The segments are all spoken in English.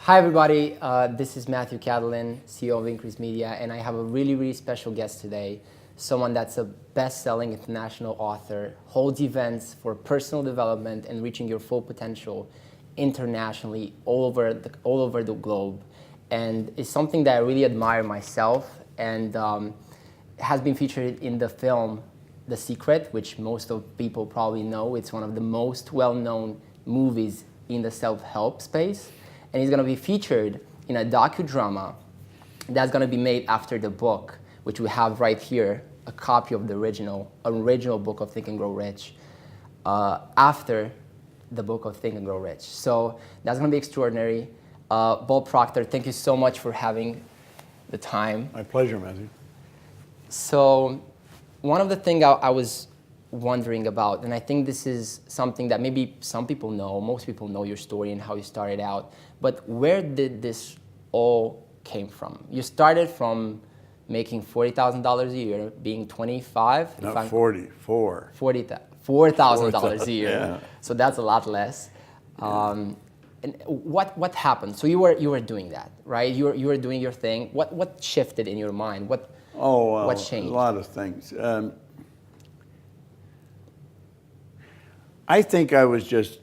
Hi everybody, this is Matthew Catalin, CEO of Increase Media, and I have a really special guest today. Someone that's a best-selling international author, holds events for personal development and reaching your full potential internationally, all over the globe. And it's something that I really admire myself, and has been featured in the film The Secret, which most of people probably know. It's one of the most well-known movies in the self-help space. And he's going to be featured in a docudrama that's going to be made after the book, which we have right here, a copy of the original book of Think and Grow Rich, after the book of Think and Grow Rich. So that's going to be extraordinary. Bob Proctor, thank you so much for having the time. My pleasure, Matthew. So one of the things I was wondering about, and I think this is something that maybe some people know, most people know your story and how you started out, but where did this all came from? You started from making $40,000 a year, being 25? Not 40, four. $4,000 a year. Yeah. So that's a lot less. And what happened? So you were doing that, right? You were doing your thing. What shifted in your mind? What changed? A lot of things. I think I was just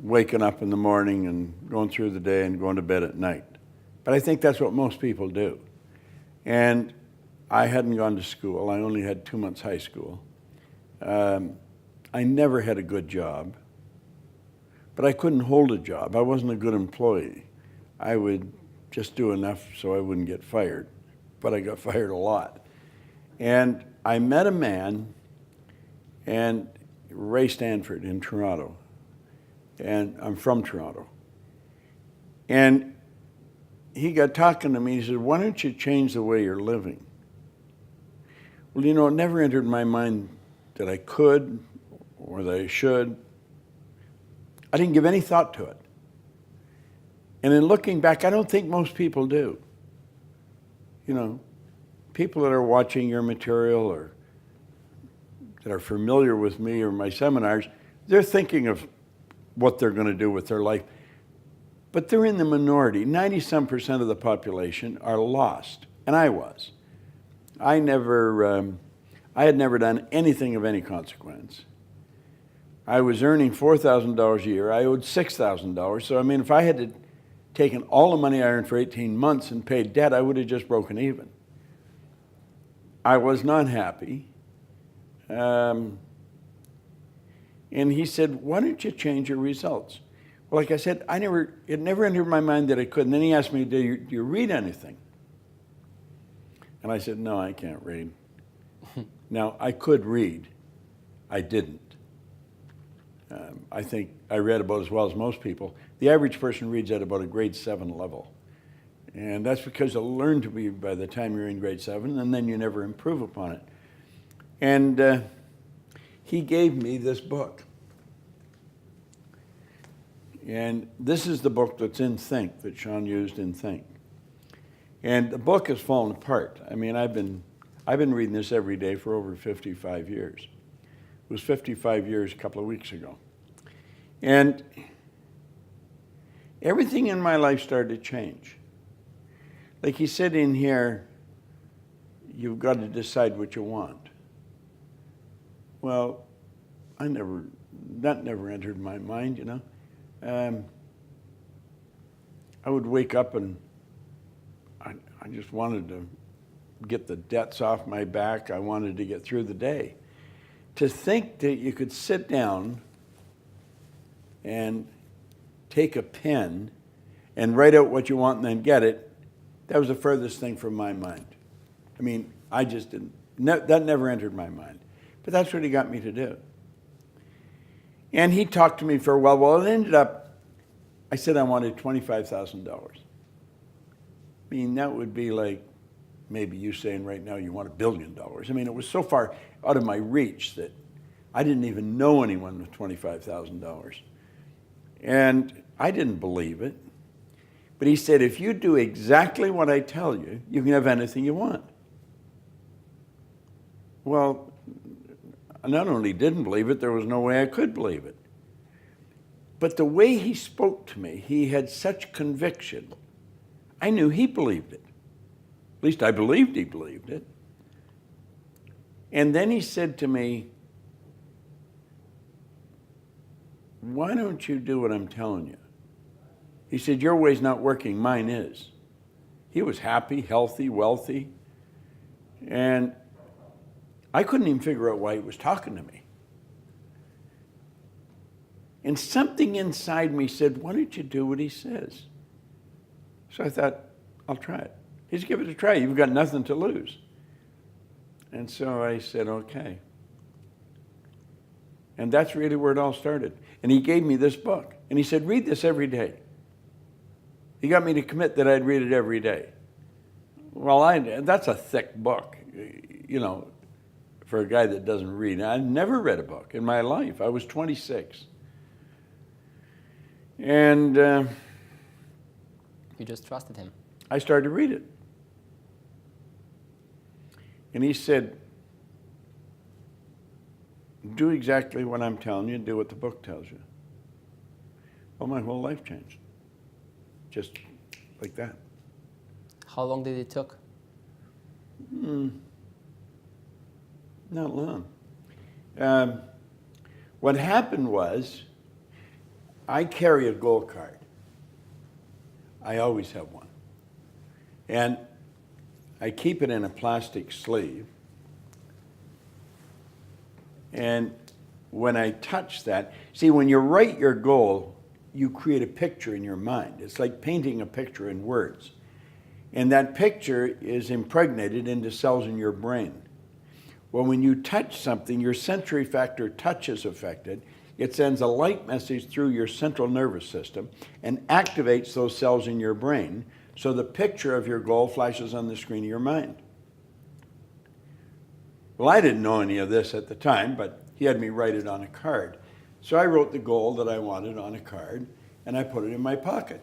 waking up in the morning and going through the day and going to bed at night. But I think that's what most people do. And I hadn't gone to school. I only had 2 months high school. I never had a good job. But I couldn't hold a job. I wasn't a good employee. I would just do enough so I wouldn't get fired. But I got fired a lot. And I met a man, and Ray Stanford in Toronto, and I'm from Toronto. And he got talking to me, he said, why don't you change the way you're living? Well, you know, it never entered my mind that I could or that I should. I didn't give any thought to it. And in looking back, I don't think most people do. You know, people that are watching your material or that are familiar with me or my seminars, they're thinking of what they're going to do with their life. But they're in the minority. 90-some% of the population are lost, and I was. I had never done anything of any consequence. I was earning $4,000 a year. I owed $6,000. So, I mean, if I had taken all the money I earned for 18 months and paid debt, I would have just broken even. I was not happy. And he said, why don't you change your results? Well, like I said, it never entered my mind that I could. And then he asked me, do you read anything? And I said, no, I can't read. Now, I could read. I didn't. I think I read about as well as most people. The average person reads at about a grade 7 level. And that's because you learn to read by the time you're in grade 7, and then you never improve upon it. And he gave me this book. And this is the book that's in Think, that Sean used in Think. And the book has fallen apart. I mean, I've been reading this every day for over 55 years. It was 55 years a couple of weeks ago. And everything in my life started to change. Like he said in here, you've got to decide what you want. Well, that never entered my mind, you know. I would wake up and I just wanted to get the debts off my back. I wanted to get through the day. To think that you could sit down and take a pen and write out what you want and then get it, that was the furthest thing from my mind. I mean, I just didn't, that never entered my mind. But that's what he got me to do. And he talked to me for a while. Well, it ended up, I said I wanted $25,000. I mean, that would be like maybe you saying right now you want $1 billion. I mean, it was so far out of my reach that I didn't even know anyone with $25,000. And I didn't believe it. But he said, if you do exactly what I tell you, you can have anything you want. Well, I not only didn't believe it, there was no way I could believe it. But the way he spoke to me, he had such conviction I knew he believed it. At least I believed he believed it. And then he said to me, why don't you do what I'm telling you? He said, your way's not working, mine is. He was happy, healthy, wealthy, and I couldn't even figure out why he was talking to me. And something inside me said, why don't you do what he says? So I thought, I'll try it. He said, give it a try. You've got nothing to lose. And so I said, okay. And that's really where it all started. And he gave me this book. And he said, read this every day. He got me to commit that I'd read it every day. Well, that's a thick book, you know, for a guy that doesn't read. I never read a book in my life. I was 26. And you just trusted him. I started to read it. And he said, do exactly what I'm telling you and do what the book tells you. Well, my whole life changed. Just like that. How long did it took? Not long. What happened was, I carry a goal card. I always have one. And I keep it in a plastic sleeve. And when I touch that, see, when you write your goal, you create a picture in your mind. It's like painting a picture in words. And that picture is impregnated into cells in your brain. Well, when you touch something, your sensory factor touch is affected. It sends a light message through your central nervous system and activates those cells in your brain, so the picture of your goal flashes on the screen of your mind. Well, I didn't know any of this at the time, but he had me write it on a card. So I wrote the goal that I wanted on a card, and I put it in my pocket.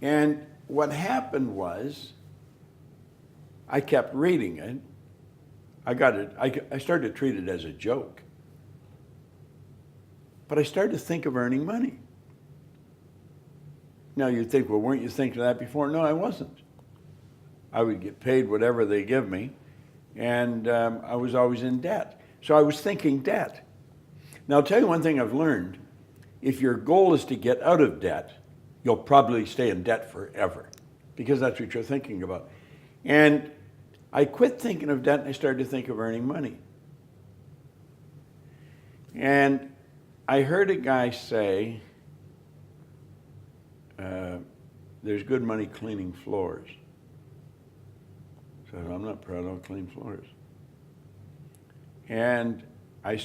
And what happened was, I kept reading it. I started to treat it as a joke. But I started to think of earning money. Now you'd think, well, weren't you thinking of that before? No, I wasn't. I would get paid whatever they give me, and I was always in debt. So I was thinking debt. Now I'll tell you one thing I've learned. If your goal is to get out of debt, you'll probably stay in debt forever, because that's what you're thinking about. And I quit thinking of debt and I started to think of earning money. And I heard a guy say, there's good money cleaning floors. So I'm not proud, I'll clean floors. And I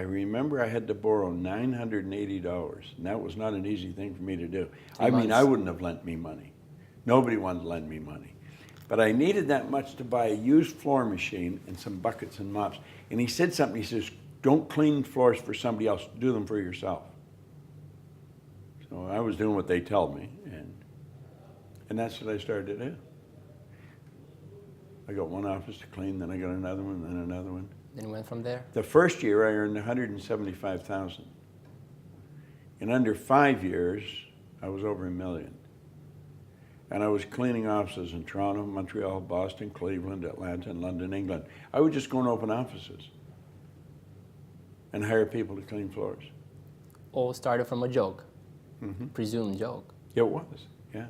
remember I had to borrow $980, and that was not an easy thing for me to do. I mean, I wouldn't have lent me money. Nobody wanted to lend me money. But I needed that much to buy a used floor machine and some buckets and mops. And he said something, he says, don't clean floors for somebody else, do them for yourself. So I was doing what they tell me, and that's what I started to do. I got one office to clean, then I got another one, then another one. Then went from there? The first year I earned $175,000. In under 5 years, I was over $1 million. And I was cleaning offices in Toronto, Montreal, Boston, Cleveland, Atlanta, and London, England. I would just go and open offices and hire people to clean floors. All started from a joke, presumed joke. It was, yeah.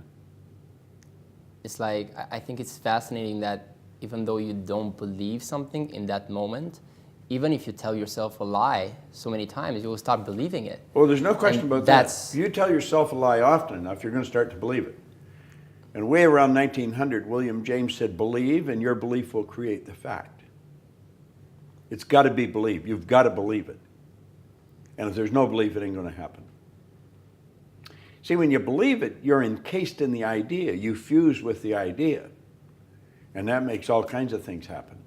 It's like, I think it's fascinating that even though you don't believe something in that moment, even if you tell yourself a lie so many times, you will start believing it. Well, there's no question about that. If you tell yourself a lie often enough, you're going to start to believe it. And way around 1900, William James said, believe, and your belief will create the fact. It's got to be believed. You've got to believe it. And if there's no belief, it ain't going to happen. See, when you believe it, you're encased in the idea. You fuse with the idea. And that makes all kinds of things happen.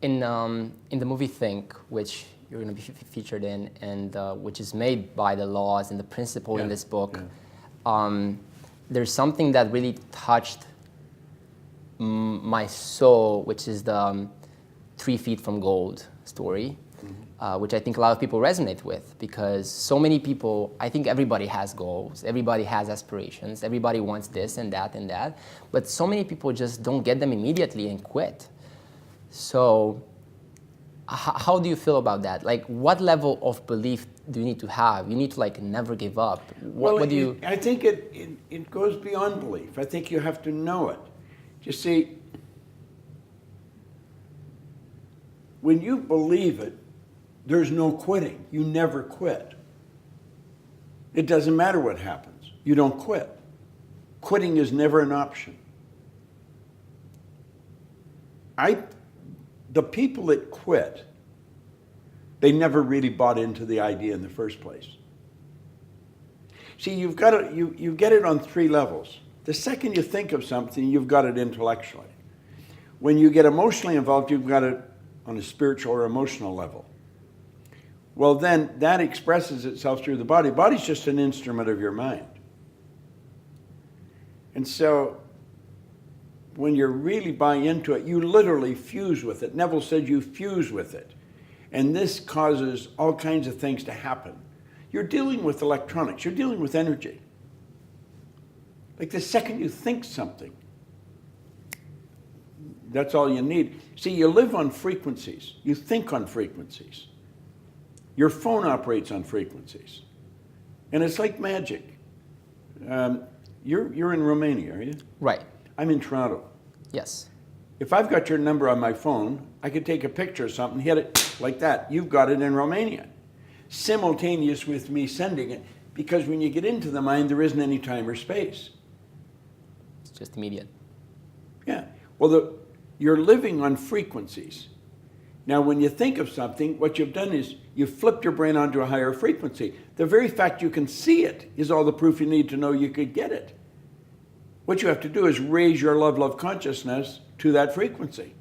In the movie Think, which you're going to be featured in, and which is made by the laws and the principle in this book, there's something that really touched my soul, which is the 3 feet from gold story. which I think a lot of people resonate with, because so many people, I think everybody has goals, everybody has aspirations, everybody wants this and that, but so many people just don't get them immediately and quit. So how do you feel about that? Like, what level of belief do you need to have? You need to like never give up. What do you? I think it goes beyond belief. I think you have to know it. You see, when you believe it, there's no quitting. You never quit. It doesn't matter what happens. You don't quit. Quitting is never an option. The people that quit, they never really bought into the idea in the first place. See, you get it on three levels. The second you think of something, you've got it intellectually. When you get emotionally involved, you've got it on a spiritual or emotional level. Well, then that expresses itself through the body. The body's just an instrument of your mind. And so when you really buy into it, you literally fuse with it. Neville said you fuse with it. And this causes all kinds of things to happen. You're dealing with electronics. You're dealing with energy. Like the second you think something, that's all you need. See, you live on frequencies. You think on frequencies. Your phone operates on frequencies. And it's like magic. You're in Romania, are you? Right. I'm in Toronto. Yes. If I've got your number on my phone, I could take a picture of something, hit it like that. You've got it in Romania. Simultaneous with me sending it, because when you get into the mind, there isn't any time or space. It's just immediate. Yeah. Well, you're living on frequencies. Now, when you think of something, what you've done is you've flipped your brain onto a higher frequency. The very fact you can see it is all the proof you need to know you could get it. What you have to do is raise your love consciousness to that frequency.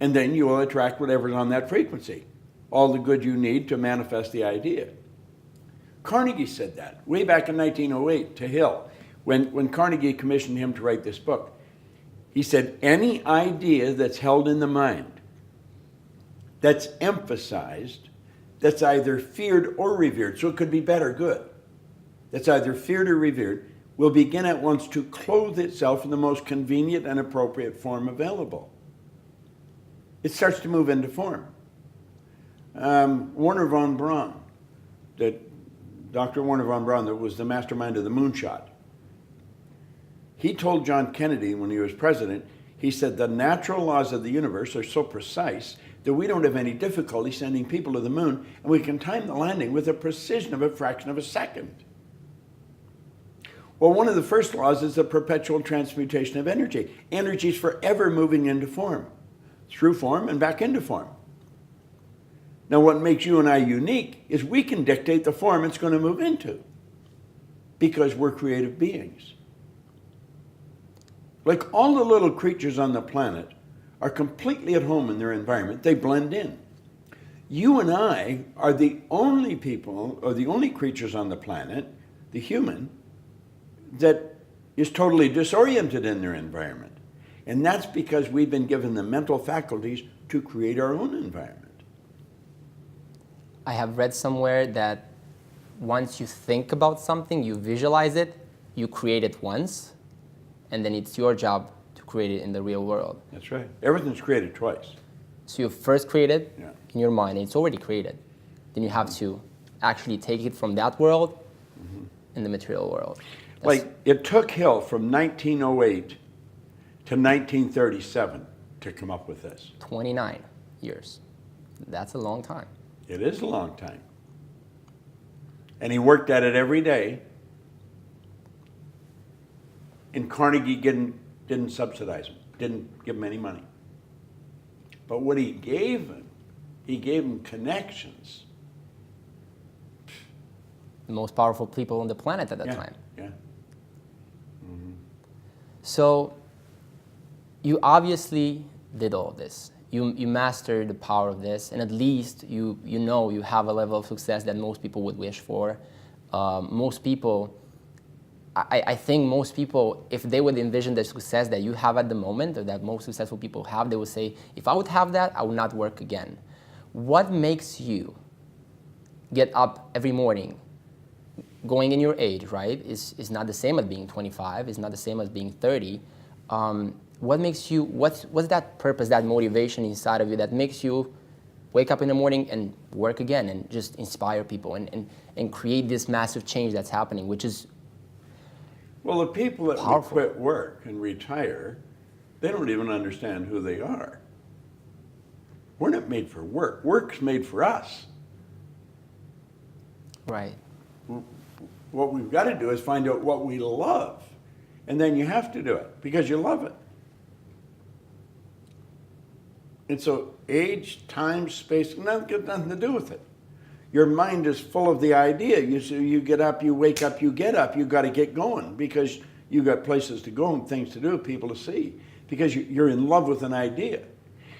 And then you will attract whatever's on that frequency. All the good you need to manifest the idea. Carnegie said that way back in 1908 to Hill. When Carnegie commissioned him to write this book, he said, any idea that's held in the mind, that's emphasized, that's either feared or revered, so it could be bad or good, that's either feared or revered, will begin at once to clothe itself in the most convenient and appropriate form available. It starts to move into form. Werner von Braun, Dr. Werner von Braun, that was the mastermind of the moonshot, he told John Kennedy when he was president, he said, the natural laws of the universe are so precise that we don't have any difficulty sending people to the moon, and we can time the landing with a precision of a fraction of a second. Well, one of the first laws is the perpetual transmutation of energy. Energy is forever moving into form, through form and back into form. Now, what makes you and I unique is we can dictate the form it's going to move into, because we're creative beings. Like all the little creatures on the planet are completely at home in their environment. They blend in. You and I are the only people, or the only creatures on the planet, the human, that is totally disoriented in their environment. And that's because we've been given the mental faculties to create our own environment. I have read somewhere that once you think about something, you visualize it, you create it once, and then it's your job to create it in the real world. That's right. Everything's created twice. So you first create it Yeah. in your mind, and it's already created. Then you have to actually take it from that world in the material world. Like, it took Hill from 1908 to 1937 to come up with this. 29 years. That's a long time. It is a long time. And he worked at it every day. And Carnegie didn't subsidize him, didn't give him any money. But what he gave him connections. The most powerful people on the planet at that Yeah, time. yeah. So you obviously did all this. You mastered the power of this, and at least you know you have a level of success that most people would wish for. Most people, I think most people, if they would envision the success that you have at the moment, or that most successful people have, they would say, if I would have that, I would not work again. What makes you get up every morning? Going in your age, right, is not the same as being 25, is not the same as being 30. What makes you, what's that purpose, that motivation inside of you that makes you wake up in the morning and work again and just inspire people and create this massive change that's happening, which is Well, the people that powerful. quit work and retire, they don't even understand who they are. We're not made for work. Work's made for us. Right. What we've got to do is find out what we love. And then you have to do it because you love it. And so age, time, space, got nothing to do with it. Your mind is full of the idea. You get up, you wake up, you get up, you got to get going because you got places to go and things to do, people to see, because you're in love with an idea.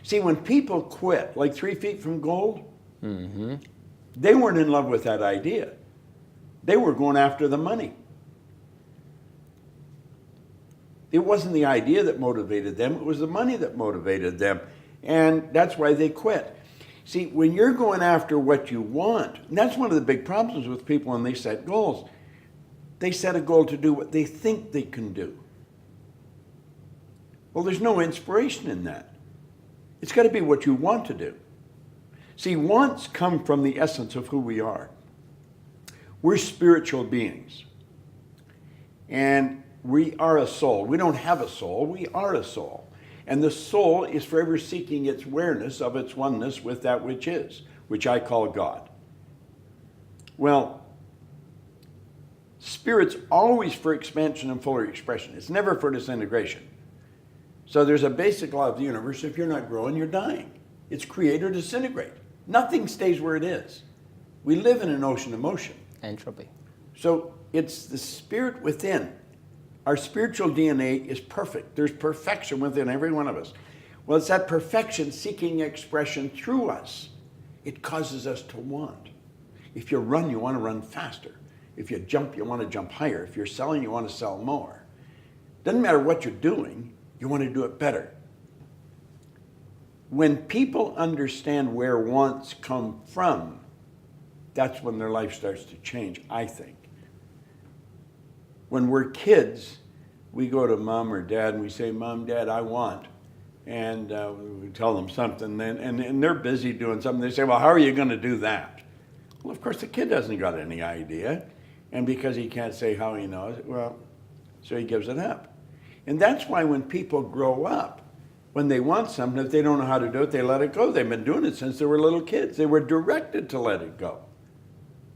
See, when people quit, like 3 Feet from Gold, they weren't in love with that idea. They were going after the money. It wasn't the idea that motivated them, it was the money that motivated them. And that's why they quit. See, when you're going after what you want, and that's one of the big problems with people when they set goals. They set a goal to do what they think they can do. Well, there's no inspiration in that. It's got to be what you want to do. See, wants come from the essence of who we are. We're spiritual beings. And we are a soul. We don't have a soul, we are a soul. And the soul is forever seeking its awareness of its oneness with that which is, which I call God. Well, spirit's always for expansion and fuller expression. It's never for disintegration. So there's a basic law of the universe. If you're not growing, you're dying. It's create or disintegrate. Nothing stays where it is. We live in an ocean of motion. Entropy. So it's the spirit within. Our spiritual DNA is perfect. There's perfection within every one of us. Well, it's that perfection seeking expression through us. It causes us to want. If you run, you want to run faster. If you jump, you want to jump higher. If you're selling, you want to sell more. Doesn't matter what you're doing, you want to do it better. When people understand where wants come from, that's when their life starts to change, I think. When we're kids, we go to mom or dad and we say, Mom, Dad, I want. And we tell them something, and they're busy doing something. They say, well, how are you going to do that? Well, of course, the kid hasn't got any idea. And because he can't say how he knows, well, so he gives it up. And that's why when people grow up, when they want something, if they don't know how to do it, they let it go. They've been doing it since they were little kids. They were directed to let it go.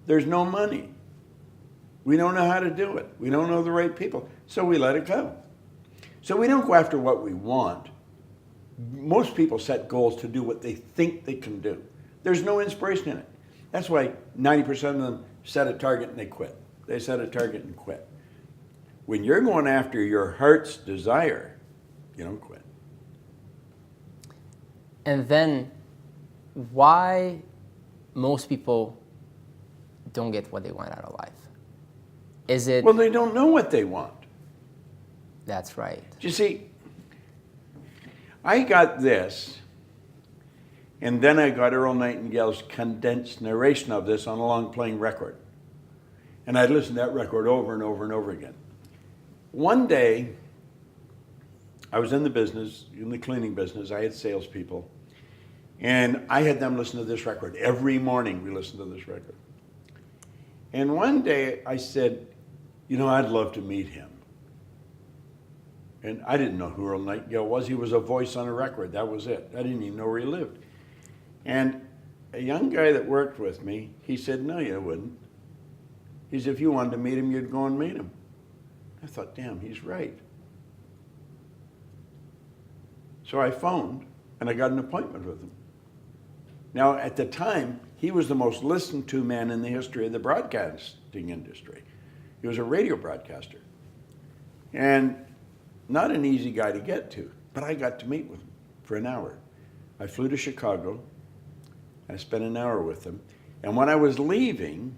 There's no money. We don't know how to do it. We don't know the right people. So we let it go. So we don't go after what we want. Most people set goals to do what they think they can do. There's no inspiration in it. That's why 90% of them set a target and they quit. They set a target and quit. When you're going after your heart's desire, you don't quit. And then why most people don't get what they want out of life? Is it... Well, they don't know what they want. That's right. You see, I got this, and then I got Earl Nightingale's condensed narration of this on a long playing record. And I'd listen to that record over and over and over again. One day, I was in the business, in the cleaning business. I had salespeople. And I had them listen to this record. Every morning we listened to this record. And one day I said, you know, I'd love to meet him. And I didn't know who Earl Nightingale was. He was a voice on a record. That was it. I didn't even know where he lived. And a young guy that worked with me, he said, no, you wouldn't. He said, if you wanted to meet him, you'd go and meet him. I thought, damn, he's right. So I phoned, and I got an appointment with him. Now, at the time, he was the most listened to man in the history of the broadcasting industry. He was a radio broadcaster. And not an easy guy to get to, but I got to meet with him for an hour. I flew to Chicago. I spent an hour with him. And when I was leaving,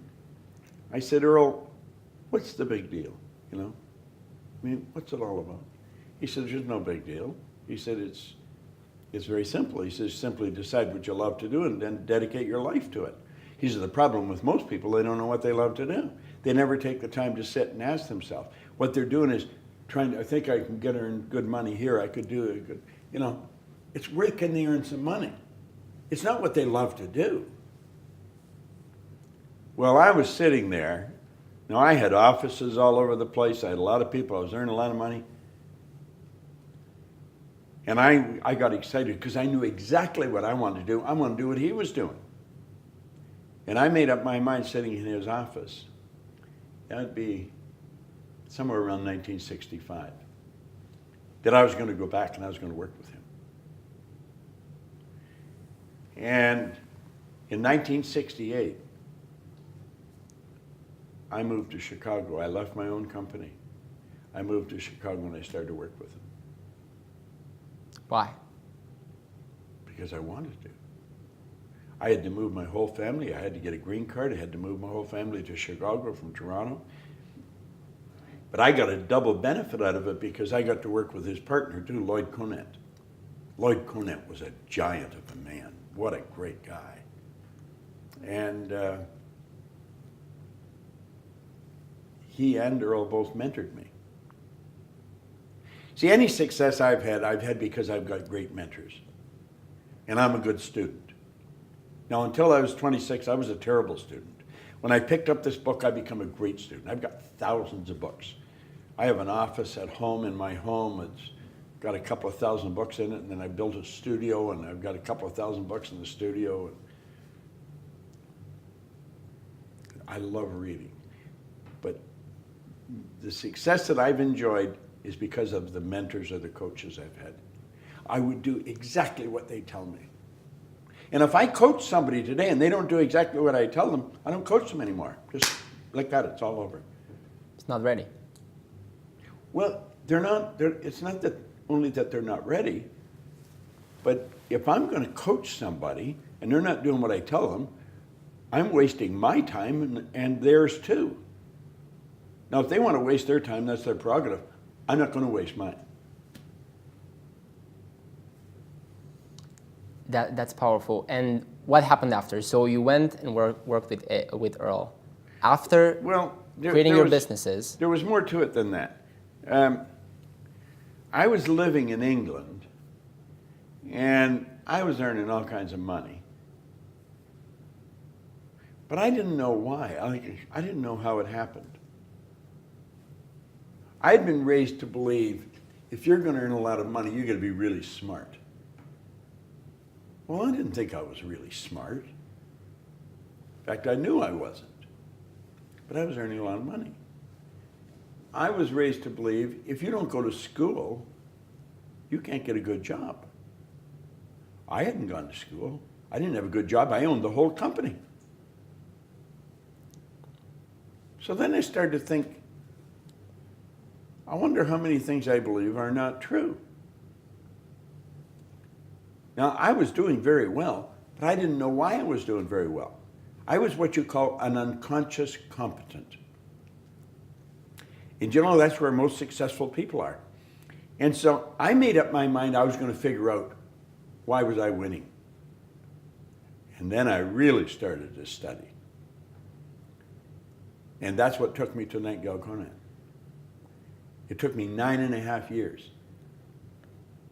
I said, Earl, what's the big deal? You know, I mean, what's it all about? He said, there's no big deal. He said, It's very simple. He says, simply decide what you love to do and then dedicate your life to it. He says, the problem with most people, they don't know what they love to do. They never take the time to sit and ask themselves. What they're doing is trying to, I think I can earn good money here, I could do it. Good. You know, it's where can they earn some money? It's not what they love to do. Well, I was sitting there. Now, I had offices all over the place. I had a lot of people. I was earning a lot of money. And I got excited because I knew exactly what I wanted to do. I wanted to do what he was doing. And I made up my mind sitting in his office. That would be somewhere around 1965. That I was going to go back and I was going to work with him. And in 1968, I moved to Chicago. I left my own company. I moved to Chicago and I started to work with him. Why? Because I wanted to. I had to move my whole family. I had to get a green card. I had to move my whole family to Chicago from Toronto. But I got a double benefit out of it because I got to work with his partner too, Lloyd Conant. Lloyd Conant was a giant of a man. What a great guy. And he and Earl both mentored me. See, any success I've had because I've got great mentors. And I'm a good student. Now, until I was 26, I was a terrible student. When I picked up this book, I became a great student. I've got thousands of books. I have an office at home in my home. It's got a couple of thousand books in it, and then I built a studio, and I've got a couple of thousand books in the studio. I love reading. But the success that I've enjoyed is because of the mentors or the coaches I've had. I would do exactly what they tell me. And if I coach somebody today and they don't do exactly what I tell them, I don't coach them anymore. Just like that, it's all over. It's not ready. Well, it's not that only that they're not ready, but if I'm going to coach somebody and they're not doing what I tell them, I'm wasting my time and theirs too. Now, if they want to waste their time, that's their prerogative. I'm not going to waste mine. That's powerful. And what happened after? So you went and worked with Earl. After creating your businesses. There was more to it than that. I was living in England, and I was earning all kinds of money. But I didn't know why. I didn't know how it happened. I'd been raised to believe if you're going to earn a lot of money, you're going to be really smart. Well, I didn't think I was really smart. In fact, I knew I wasn't. But I was earning a lot of money. I was raised to believe if you don't go to school, you can't get a good job. I hadn't gone to school. I didn't have a good job. I owned the whole company. So then I started to think, I wonder how many things I believe are not true. Now, I was doing very well, but I didn't know why I was doing very well. I was what you call an unconscious competent. And you know, that's where most successful people are. And so I made up my mind I was going to figure out why was I winning. And then I really started to study. And that's what took me to Nightingale Conant. It took me 9.5 years.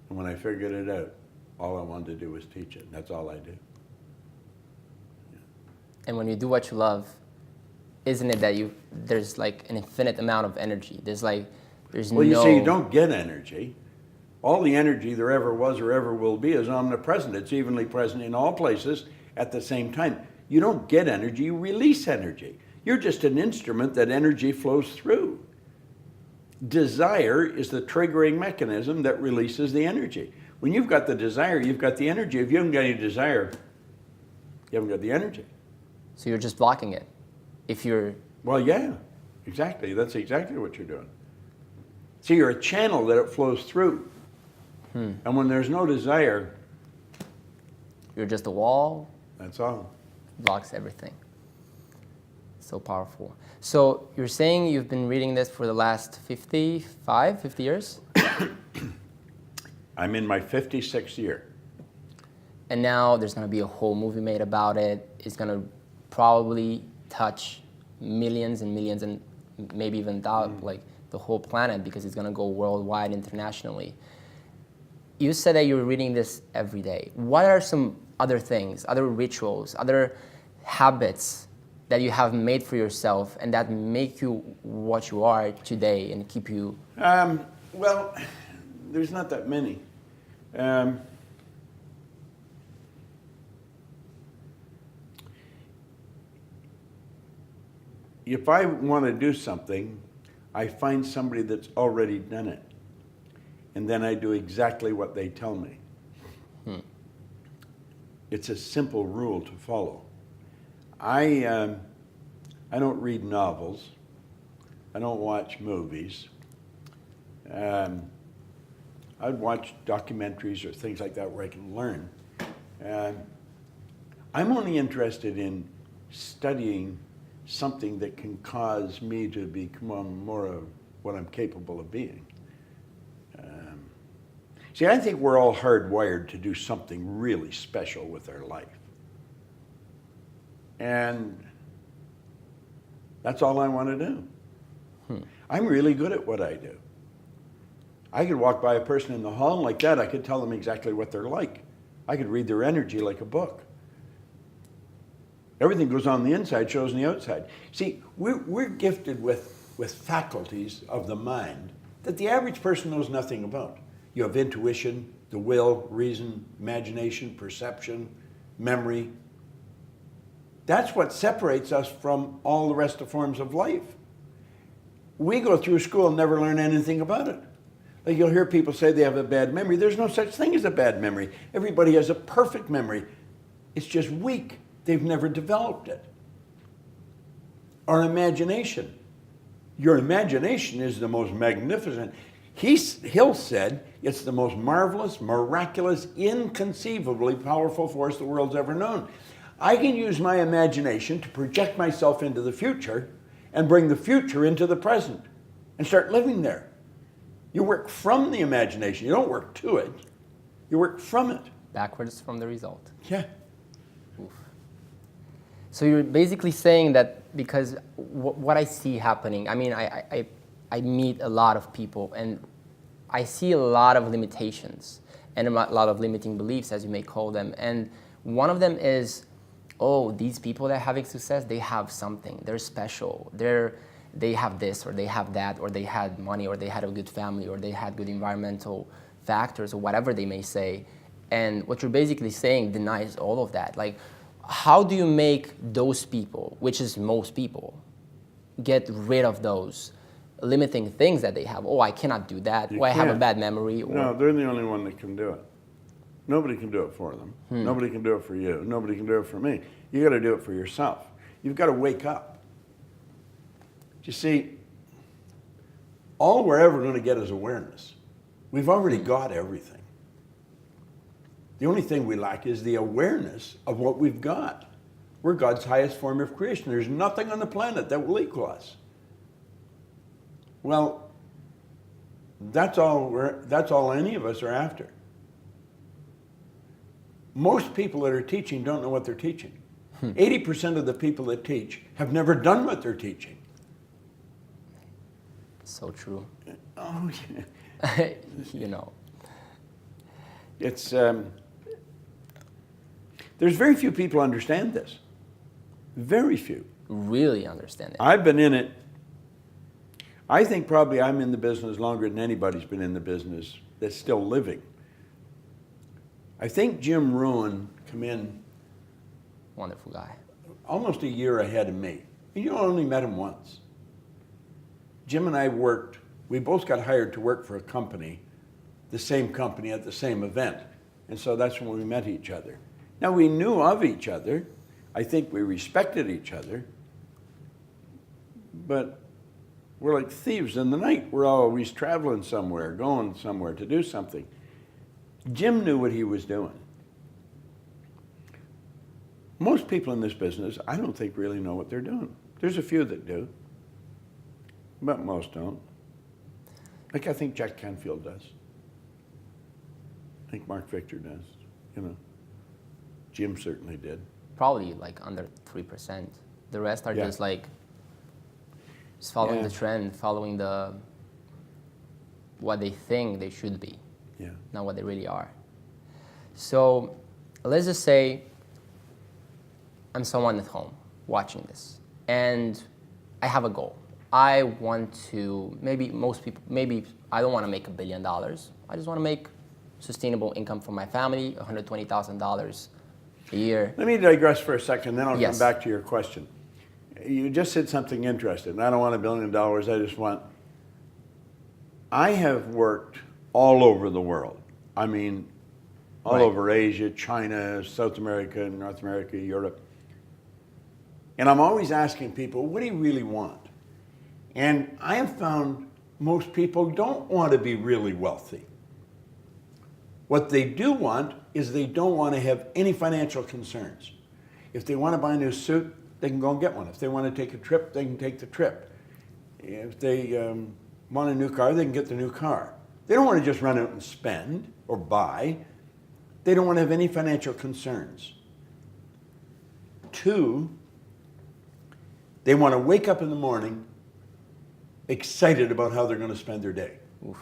And when I figured it out, all I wanted to do was teach it. That's all I did. Yeah. And when you do what you love, isn't it that there's like an infinite amount of energy? There's well, you see, you don't get energy. All the energy there ever was or ever will be is omnipresent. It's evenly present in all places at the same time. You don't get energy, you release energy. You're just an instrument that energy flows through. Desire is the triggering mechanism that releases the energy. When you've got the desire, you've got the energy. If you haven't got any desire, you haven't got the energy. So you're just blocking it. Well, yeah, exactly. That's exactly what you're doing. See, you're a channel that it flows through. And when there's no desire, you're just a wall. That's all. Blocks everything. So powerful. So you're saying you've been reading this for the last 50 years? I'm in my 56th year. And now there's going to be a whole movie made about it. It's going to probably touch millions and millions and maybe even like the whole planet, because it's going to go worldwide, internationally. You said that you're reading this every day. What are some other things, other rituals, other habits that you have made for yourself and that make you what you are today and keep you? Well, there's not that many. If I want to do something, I find somebody that's already done it, and then I do exactly what they tell me. It's a simple rule to follow. I don't read novels. I don't watch movies. I'd watch documentaries or things like that where I can learn. I'm only interested in studying something that can cause me to become more of what I'm capable of being. See, I think we're all hardwired to do something really special with our life. And that's all I want to do. I'm really good at what I do. I could walk by a person in the hall and like that, I could tell them exactly what they're like. I could read their energy like a book. Everything goes on the inside, shows on the outside. See, we're gifted with faculties of the mind that the average person knows nothing about. You have intuition, the will, reason, imagination, perception, memory. That's what separates us from all the rest of forms of life. We go through school and never learn anything about it. Like you'll hear people say they have a bad memory. There's no such thing as a bad memory. Everybody has a perfect memory. It's just weak. They've never developed it. Our imagination. Your imagination is the most magnificent. Hill said it's the most marvelous, miraculous, inconceivably powerful force the world's ever known. I can use my imagination to project myself into the future and bring the future into the present and start living there. You work from the imagination. You don't work to it. You work from it. Backwards from the result. Yeah. Oof. So you're basically saying that because what I see happening, I mean, I meet a lot of people and I see a lot of limitations and a lot of limiting beliefs, as you may call them. And one of them is, oh, these people that are having success, they have something. They're special. They have this or they have that, or they had money, or they had a good family, or they had good environmental factors, or whatever they may say. And what you're basically saying denies all of that. Like, how do you make those people, which is most people, get rid of those limiting things that they have? Oh, I cannot do that. I have a bad memory. Or... No, they're the only one that can do it. Nobody can do it for them. Nobody can do it for you. Nobody can do it for me. You got to do it for yourself. You've got to wake up. You see, all we're ever going to get is awareness. We've already got everything. The only thing we lack is the awareness of what we've got. We're God's highest form of creation. There's nothing on the planet that will equal us. Well, that's all any of us are after. Most people that are teaching don't know what they're teaching. 80% of the people that teach have never done what they're teaching. So true. Oh, yeah. You know. It's, there's very few people who understand this. Very few. Really understand it. I've been in it. I think probably I'm in the business longer than anybody's been in the business that's still living. I think Jim Rohn come in Wonderful guy. almost a year ahead of me. You only met him once. Jim and I worked, we both got hired to work for a company, the same company at the same event. And so that's when we met each other. Now we knew of each other. I think we respected each other. But we're like thieves in the night. We're always traveling somewhere, going somewhere to do something. Jim knew what he was doing. Most people in this business, I don't think really know what they're doing. There's a few that do, but most don't. Like I think Jack Canfield does. I think Mark Victor does, you know. Jim certainly did. Probably like under 3%. The rest are Yeah. just like just following Yeah. the trend, following the what they think they should be, Yeah. not what they really are. So let's just say I'm someone at home watching this, and I have a goal. I want to, maybe most people, maybe I don't want to make $1 billion. I just want to make sustainable income for my family, $120,000 a year. Let me digress for a second, then I'll Yes. come back to your question. You just said something interesting. I don't want $1 billion, I just want... I have worked all over the world. I mean, all Right. over Asia, China, South America, North America, Europe. And I'm always asking people, what do you really want? And I have found most people don't want to be really wealthy. What they do want is they don't want to have any financial concerns. If they want to buy a new suit, they can go and get one. If they want to take a trip, they can take the trip. If they want a new car, they can get the new car. They don't want to just run out and spend or buy. They don't want to have any financial concerns. 2, they want to wake up in the morning excited about how they're going to spend their day. Oof.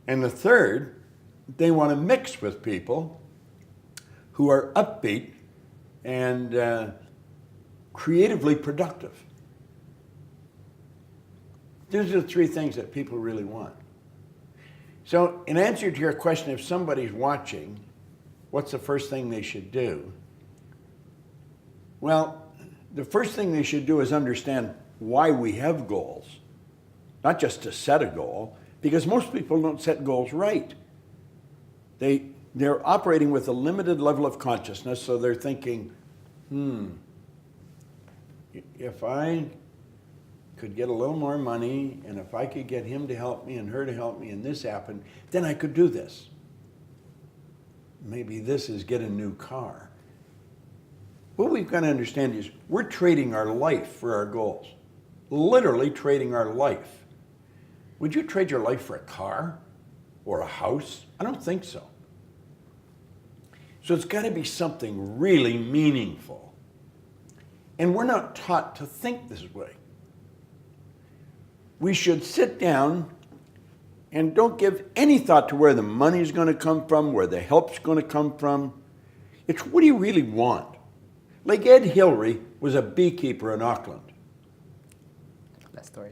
And the 3rd, they want to mix with people who are upbeat and creatively productive. Those are the 3 things that people really want. So in answer to your question, if somebody's watching, what's the first thing they should do? Well, the first thing they should do is understand why we have goals. Not just to set a goal, because most people don't set goals right. They're operating with a limited level of consciousness, so they're thinking, if I could get a little more money, and if I could get him to help me and her to help me, and this happened, then I could do this. Maybe this is get a new car. What we've got to understand is we're trading our life for our goals. Literally trading our life. Would you trade your life for a car or a house? I don't think so. So it's got to be something really meaningful. And we're not taught to think this way. We should sit down and don't give any thought to where the money's going to come from, where the help's going to come from. It's what do you really want? Like Ed Hillary was a beekeeper in Auckland. That story.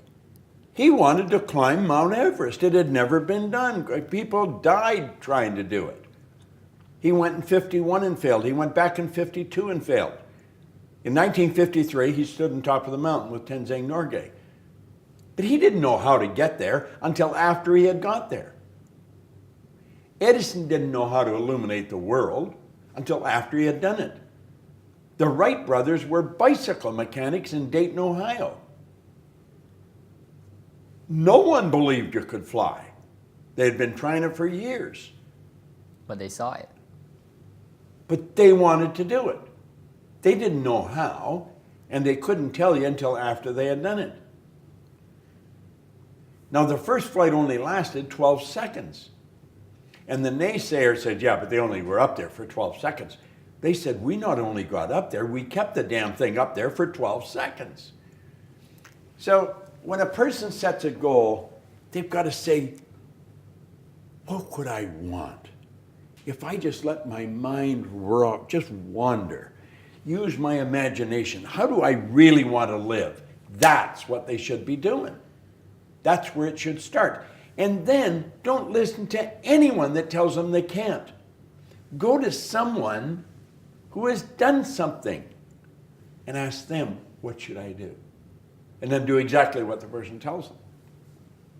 He wanted to climb Mount Everest. It had never been done. People died trying to do it. He went in 51 and failed. He went back in 52 and failed. In 1953, he stood on top of the mountain with Tenzing Norgay. But he didn't know how to get there until after he had got there. Edison didn't know how to illuminate the world until after he had done it. The Wright brothers were bicycle mechanics in Dayton, Ohio. No one believed you could fly. They had been trying it for years. But they saw it. But they wanted to do it. They didn't know how, and they couldn't tell you until after they had done it. Now, the first flight only lasted 12 seconds. And the naysayer said, yeah, but they only were up there for 12 seconds. They said, we not only got up there, we kept the damn thing up there for 12 seconds. So when a person sets a goal, they've got to say, what could I want? If I just let my mind just wander, use my imagination, how do I really want to live? That's what they should be doing. That's where it should start. And then don't listen to anyone that tells them they can't. Go to someone who has done something and ask them, what should I do? And then do exactly what the person tells them.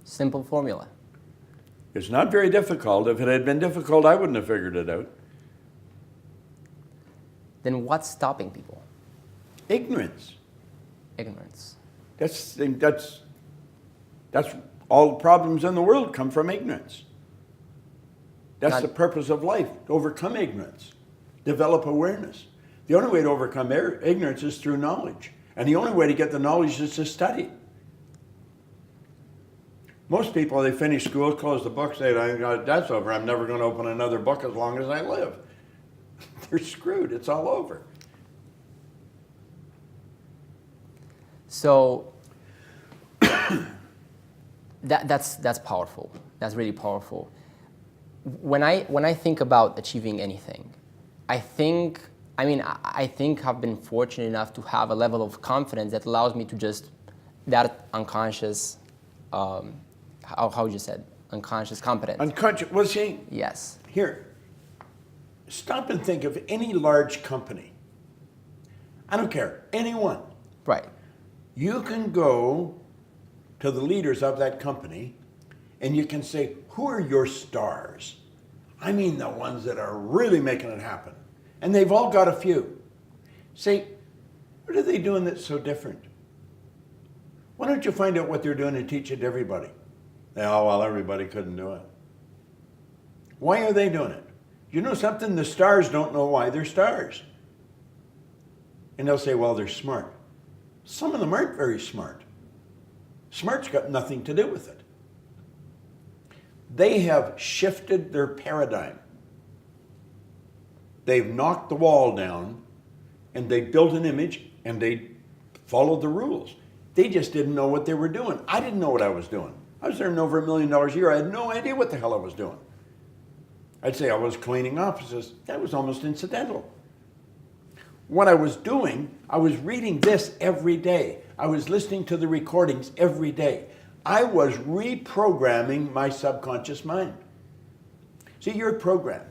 Simple formula. It's not very difficult. If it had been difficult, I wouldn't have figured it out. Then what's stopping people? Ignorance. Ignorance. That's all the problems in the world come from ignorance. That's the purpose of life, to overcome ignorance, develop awareness. The only way to overcome ignorance is through knowledge. And the only way to get the knowledge is to study. Most people, they finish school, close the book, say, that's over, I'm never going to open another book as long as I live. they're screwed. It's all over. So that's powerful. That's really powerful. When I think about achieving anything, I think I've been fortunate enough to have a level of confidence that allows me to just, that unconscious, how you said, unconscious competence. Unconscious, well, see, Yes. here, stop and think of any large company. I don't care, anyone. Right. You can go to the leaders of that company and you can say, who are your stars? I mean the ones that are really making it happen. And they've all got a few. Say, what are they doing that's so different? Why don't you find out what they're doing and teach it to everybody? Oh, well, everybody couldn't do it. Why are they doing it? You know something? The stars don't know why they're stars. And they'll say, well, they're smart. Some of them aren't very smart. Smart's got nothing to do with it. They have shifted their paradigm. They've knocked the wall down and they built an image and they followed the rules. They just didn't know what they were doing. I didn't know what I was doing. I was earning over $1 million a year. I had no idea what the hell I was doing. I'd say I was cleaning offices. That was almost incidental. What I was doing, I was reading this every day. I was listening to the recordings every day. I was reprogramming my subconscious mind. See, you're programmed.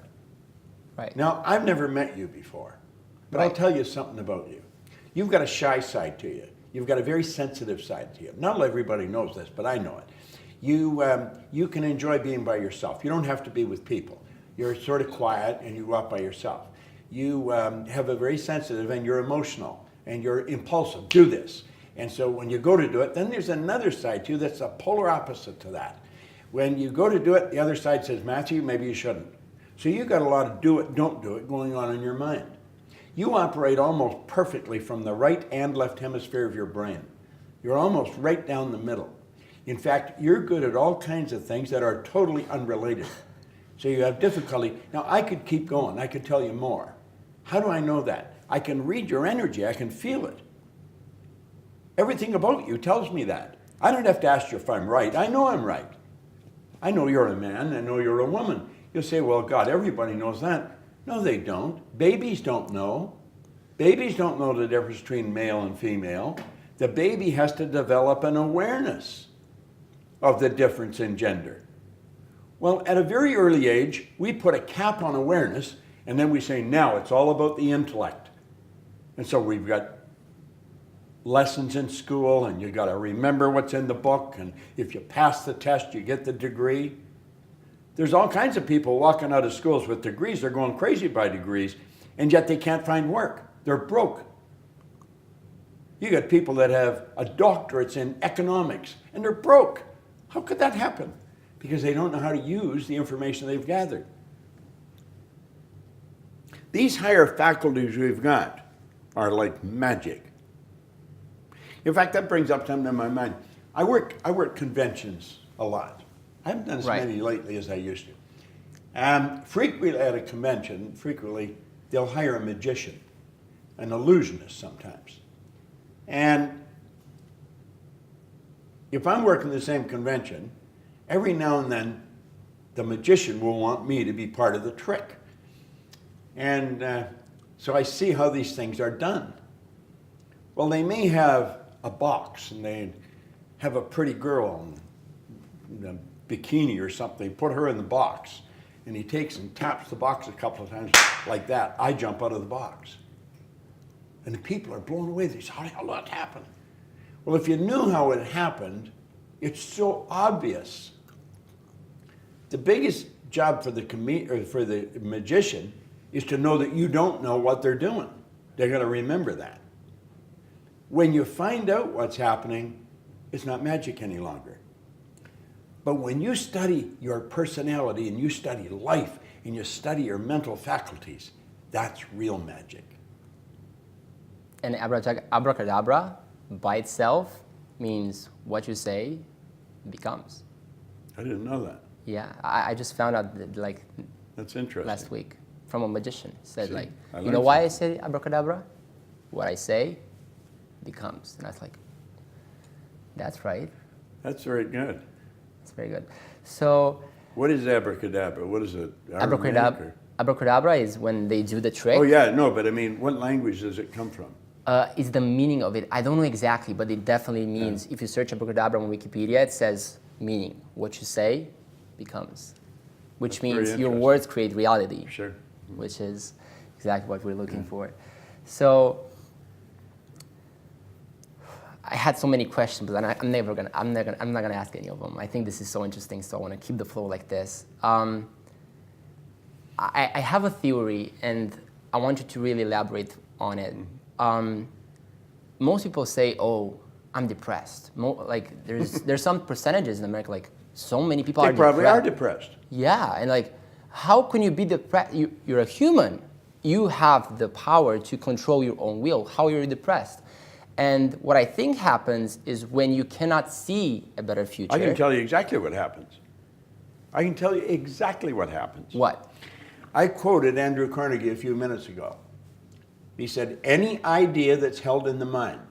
Right. Now, I've never met you before, but I'll tell you something about you. You've got a shy side to you. You've got a very sensitive side to you. Not everybody knows this, but I know it. You can enjoy being by yourself. You don't have to be with people. You're sort of quiet and you go out by yourself. You have a very sensitive and you're emotional and you're impulsive. Do this. And so when you go to do it, then there's another side to you that's a polar opposite to that. When you go to do it, the other side says, Matthew, maybe you shouldn't. So you've got a lot of do it, don't do it going on in your mind. You operate almost perfectly from the right and left hemisphere of your brain. You're almost right down the middle. In fact, you're good at all kinds of things that are totally unrelated. So you have difficulty. Now, I could keep going. I could tell you more. How do I know that? I can read your energy. I can feel it. Everything about you tells me that. I don't have to ask you if I'm right. I know I'm right. I know you're a man. I know you're a woman. You'll say, well, God, everybody knows that. No, they don't. Babies don't know. Babies don't know the difference between male and female. The baby has to develop an awareness of the difference in gender. Well, at a very early age, we put a cap on awareness, and then we say, now it's all about the intellect. And so we've got lessons in school, and you got to remember what's in the book, and if you pass the test, you get the degree. There's all kinds of people walking out of schools with degrees. They're going crazy by degrees, and yet they can't find work. They're broke. You got people that have a doctorates in economics, and they're broke. How could that happen? Because they don't know how to use the information they've gathered. These higher faculties we've got are like magic. In fact, that brings up something in my mind. I work conventions a lot. I haven't done as many lately as I used to. Frequently at a convention, they'll hire a magician, an illusionist sometimes. And if I'm working the same convention, every now and then the magician will want me to be part of the trick. And so I see how these things are done. Well, they may have a box and they have a pretty girl in a bikini or something, put her in the box, and he takes and taps the box a couple of times like that. I jump out of the box. And the people are blown away. They say, how the hell did that happen? Well, if you knew how it happened, it's so obvious. The biggest job for the magician is to know that you don't know what they're doing. They're going to remember that. When you find out what's happening, it's not magic any longer. But when you study your personality and you study life and you study your mental faculties, that's real magic. And abracadabra by itself means what you say becomes. I didn't know that. Yeah, I just found out that, That's interesting. last week. from a magician. Said See, like, I you learned know why I something. say abracadabra? What I say becomes. And I was like, that's right. That's very good. That's very good. So What is abracadabra? What is it? Aramaic abracadabra, or- abracadabra is when they do the trick. Oh yeah, no, but I mean, what language does it come from? Is the meaning of it. I don't know exactly, but it definitely means, if you search abracadabra on Wikipedia, it says meaning. What you say becomes. Which That's very means your interesting. words create reality. Sure. Which is exactly what we're looking for. So I had so many questions, but I'm not gonna ask any of them. I think this is so interesting, so I want to keep the flow like this. I have a theory, and I want you to really elaborate on it. Most people say, "Oh, I'm depressed." There's some percentages in America, like so many people They are probably depressed. are depressed. Yeah, and like, how can you be depressed? You're a human. You have the power to control your own will. How are you depressed? And what I think happens is when you cannot see a better future. I can tell you exactly what happens. I can tell you exactly what happens. What? I quoted Andrew Carnegie a few minutes ago. He said, any idea that's held in the mind,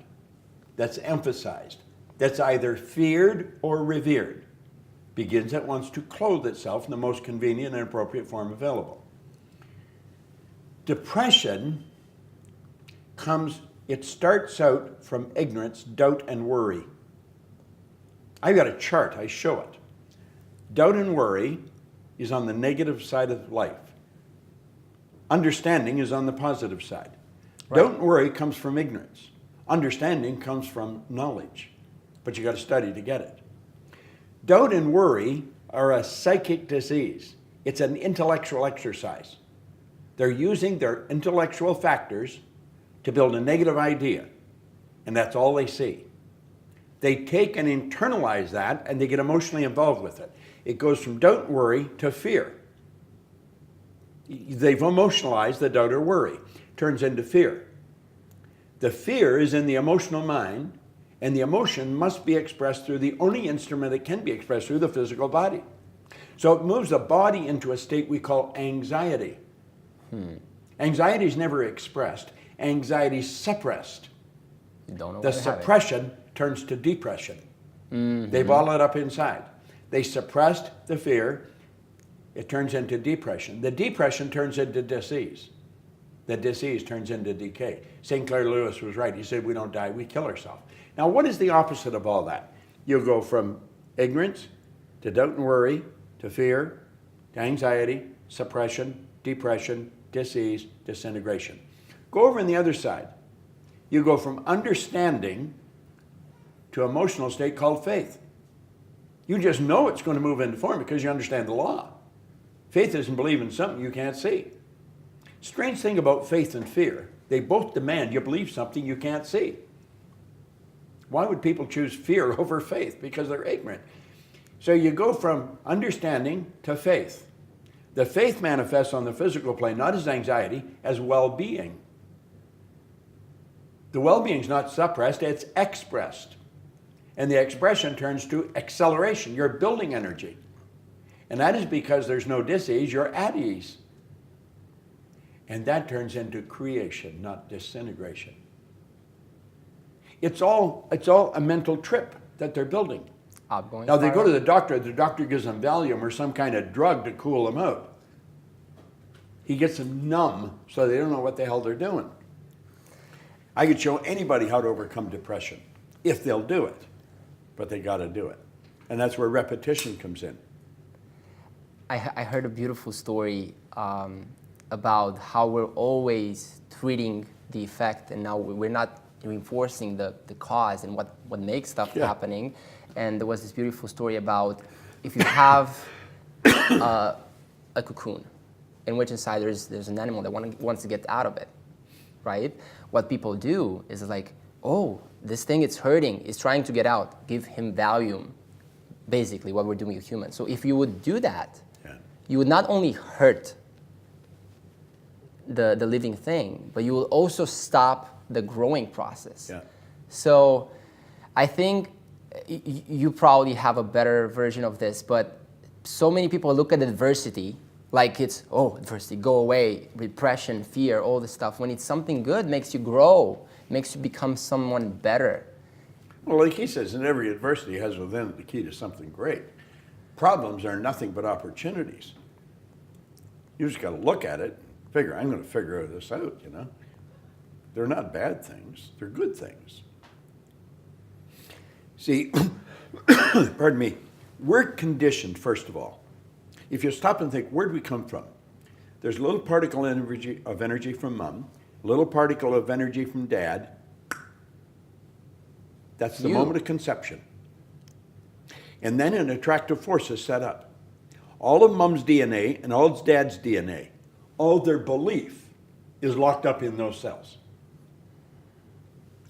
that's emphasized, that's either feared or revered, begins at once to clothe itself in the most convenient and appropriate form available. Depression it starts out from ignorance, doubt, and worry. I've got a chart, I show it. Doubt and worry is on the negative side of life. Understanding is on the positive side. Right. Doubt and worry comes from ignorance. Understanding comes from knowledge, but you got to study to get it. Doubt and worry are a psychic disease. It's an intellectual exercise. They're using their intellectual factors to build a negative idea, and that's all they see. They take and internalize that, and they get emotionally involved with it. It goes from doubt and worry to fear. They've emotionalized the doubt or worry. Turns into fear. The fear is in the emotional mind, and the emotion must be expressed through the only instrument it can be expressed through, the physical body. So it moves the body into a state we call anxiety. Anxiety is never expressed. Anxiety is suppressed. You don't know The what to have it. suppression turns to depression. They bottle it up inside. They suppressed the fear. It turns into depression. The depression turns into disease. The disease turns into decay. St. Clair Lewis was right. He said, we don't die, we kill ourselves. Now, what is the opposite of all that? You'll go from ignorance to doubt and worry to fear to anxiety, suppression, depression, disease, disintegration. Go over on the other side. You go from understanding to emotional state called faith. You just know it's going to move into form because you understand the law. Faith isn't believing something you can't see. Strange thing about faith and fear, they both demand you believe something you can't see. Why would people choose fear over faith? Because they're ignorant. So you go from understanding to faith. The faith manifests on the physical plane, not as anxiety, as well-being. The well-being is not suppressed, it's expressed. And the expression turns to acceleration. You're building energy. And that is because there's no dis-ease, you're at ease. And that turns into creation, not disintegration. It's all a mental trip that they're building. Outgoing Now they go to spiral. the doctor gives them Valium or some kind of drug to cool them out. He gets them numb so they don't know what the hell they're doing. I could show anybody how to overcome depression if they'll do it, but they got to do it. And that's where repetition comes in. I heard a beautiful story about how we're always treating the effect, and now we're not reinforcing the cause and what makes stuff happening. And there was this beautiful story about if you have a cocoon in which inside there's an animal that wants to get out of it, right? What people do is like, oh, this thing it's hurting, it's trying to get out, give him Valium, basically what we're doing with humans. So if you would do that, you would not only hurt the living thing, but you will also stop the growing process. Yeah. So I think you probably have a better version of this, but so many people look at adversity Like it's, oh, adversity, go away, repression, fear, all this stuff. When it's something good, makes you grow, makes you become someone better. Well, like he says, in every adversity has within it the key to something great. Problems are nothing but opportunities. You just got to look at it, figure, I'm going to figure this out, you know. They're not bad things, they're good things. See, pardon me, we're conditioned, first of all. If you stop and think, where do we come from? There's a little particle of energy from mom, a little particle of energy from dad. That's the moment of conception. And then an attractive force is set up. All of mom's DNA and all of dad's DNA, all their belief is locked up in those cells.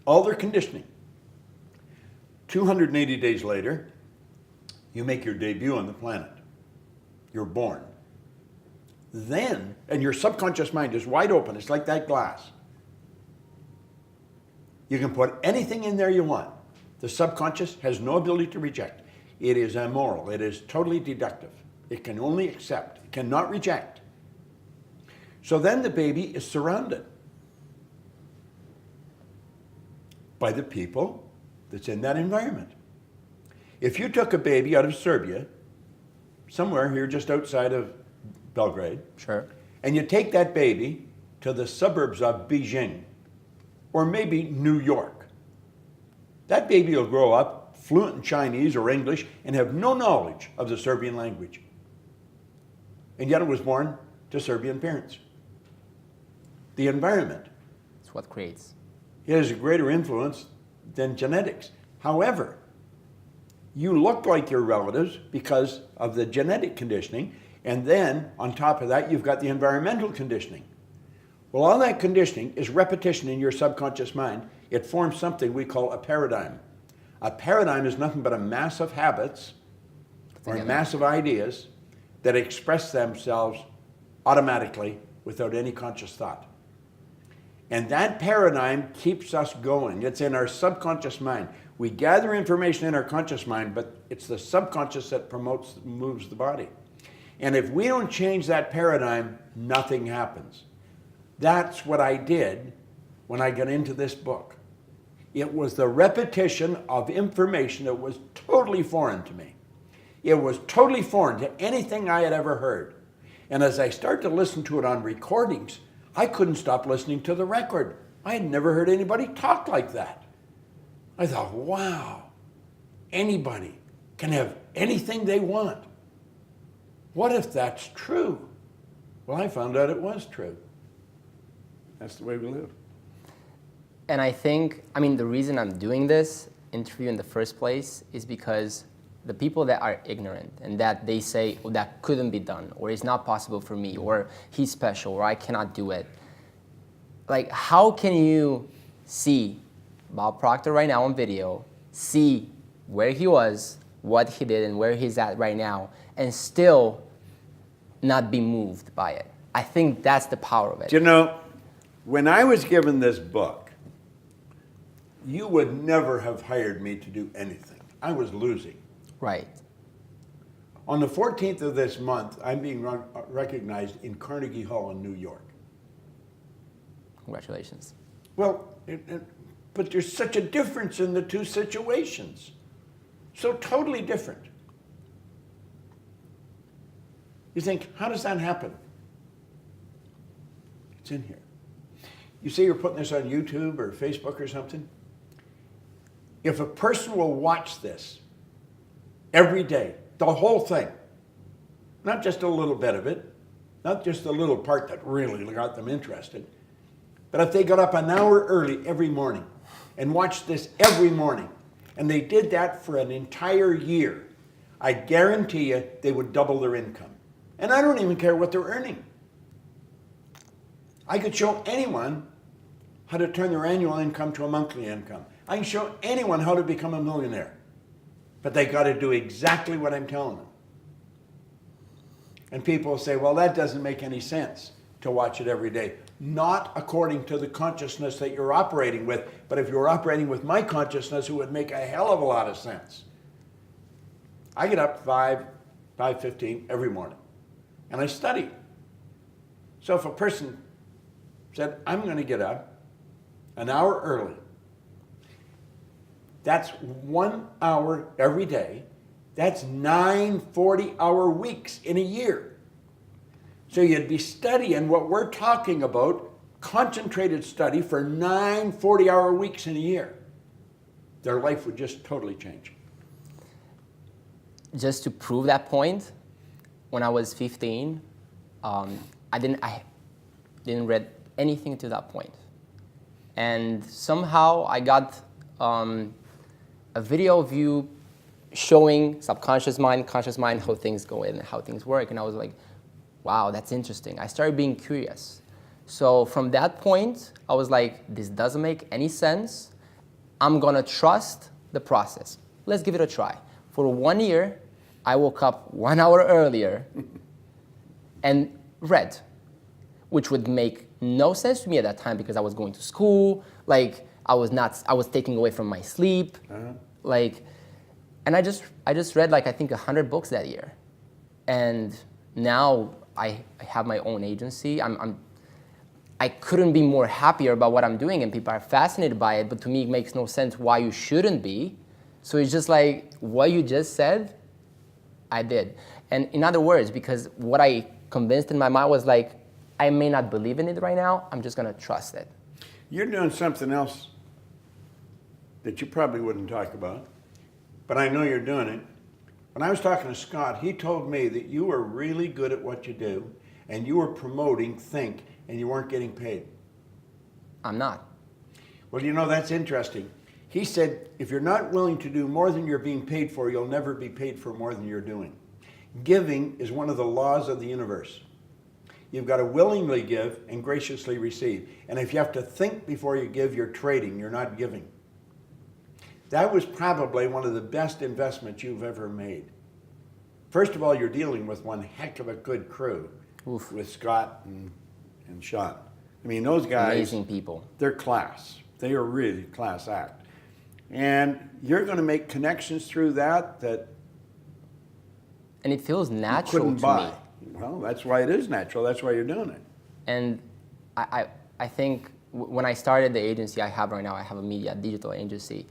All their conditioning. 280 days later, you make your debut on the planet. You're born. Then, and your subconscious mind is wide open, it's like that glass. You can put anything in there you want. The subconscious has no ability to reject. It is amoral, it is totally deductive. It can only accept, it cannot reject. So then the baby is surrounded by the people that's in that environment. If you took a baby out of Serbia, somewhere here just outside of Belgrade, sure, and you take that baby to the suburbs of Beijing, or maybe New York, that baby will grow up fluent in Chinese or English and have no knowledge of the Serbian language. And yet it was born to Serbian parents. The environment. It's what creates. It has a greater influence than genetics. However, you look like your relatives because of the genetic conditioning, and then on top of that, you've got the environmental conditioning. Well, all that conditioning is repetition in your subconscious mind. It forms something we call a paradigm. A paradigm is nothing but a mass of habits or a mass of ideas that express themselves automatically without any conscious thought. And that paradigm keeps us going. It's in our subconscious mind. We gather information in our conscious mind, but it's the subconscious that moves the body. And if we don't change that paradigm, nothing happens. That's what I did when I got into this book. It was the repetition of information that was totally foreign to me. It was totally foreign to anything I had ever heard. And as I started to listen to it on recordings, I couldn't stop listening to the record. I had never heard anybody talk like that. I thought, wow, anybody can have anything they want. What if that's true? Well, I found out it was true. That's the way we live. And I think, the reason I'm doing this interview in the first place is because the people that are ignorant and that they say, oh, that couldn't be done, or it's not possible for me, or he's special, or I cannot do it. Like, how can you see Bob Proctor right now on video, see where he was, what he did, and where he's at right now, and still not be moved by it? I think that's the power of it. You know, when I was given this book, you would never have hired me to do anything. I was losing. Right. On the 14th of this month, I'm being recognized in Carnegie Hall in New York. Congratulations. Well, but there's such a difference in the two situations. So totally different. You think, how does that happen? It's in here. You say you're putting this on YouTube or Facebook or something? If a person will watch this every day, the whole thing, not just a little bit of it, not just a little part that really got them interested, but if they got up an hour early every morning and watched this every morning, and they did that for an entire year, I guarantee you they would double their income. And I don't even care what they're earning. I could show anyone how to turn their annual income to a monthly income. I can show anyone how to become a millionaire. But they got to do exactly what I'm telling them. And people say, well, that doesn't make any sense to watch it every day. Not according to the consciousness that you're operating with, but if you're operating with my consciousness, it would make a hell of a lot of sense. I get up 5:15 every morning. and I study. So if a person said, I'm going to get up an hour early, that's 1 hour every day. That's 9 40-hour weeks in a year. So you'd be studying what we're talking about, concentrated study for 9 40-hour weeks in a year. Their life would just totally change. Just to prove that point, when I was 15, I didn't read anything to that point. And somehow I got a video of you showing subconscious mind, conscious mind, how things go in and how things work. And I was like, wow, that's interesting. I started being curious. So from that point, I was like, this doesn't make any sense. I'm gonna trust the process. Let's give it a try. For 1 year, I woke up 1 hour earlier and read, which would make no sense to me at that time because I was going to school, like I was taking away from my sleep, and I just read like I think 100 books that year, and now I have my own agency. I couldn't be more happier about what I'm doing, and people are fascinated by it. But to me, it makes no sense why you shouldn't be. So it's just like what you just said, I did. And in other words, because what I convinced in my mind was like, I may not believe in it right now. I'm just gonna trust it. You're doing something else that you probably wouldn't talk about, but I know you're doing it. When I was talking to Scott, he told me that you were really good at what you do, and you were promoting Think, and you weren't getting paid. I'm not. Well, you know, that's interesting. He said, if you're not willing to do more than you're being paid for, you'll never be paid for more than you're doing. Giving is one of the laws of the universe. You've got to willingly give and graciously receive. And if you have to think before you give, you're trading, you're not giving. That was probably one of the best investments you've ever made. First of all, you're dealing with one heck of a good crew. Oof. With Scott and Sean. I mean, those guys, amazing people. They're class. They are really class act. And you're going to make connections through that and it feels natural couldn't to buy. me. Well, that's why it is natural. That's why you're doing it. And I think when I started the agency I have right now, I have a media digital agency.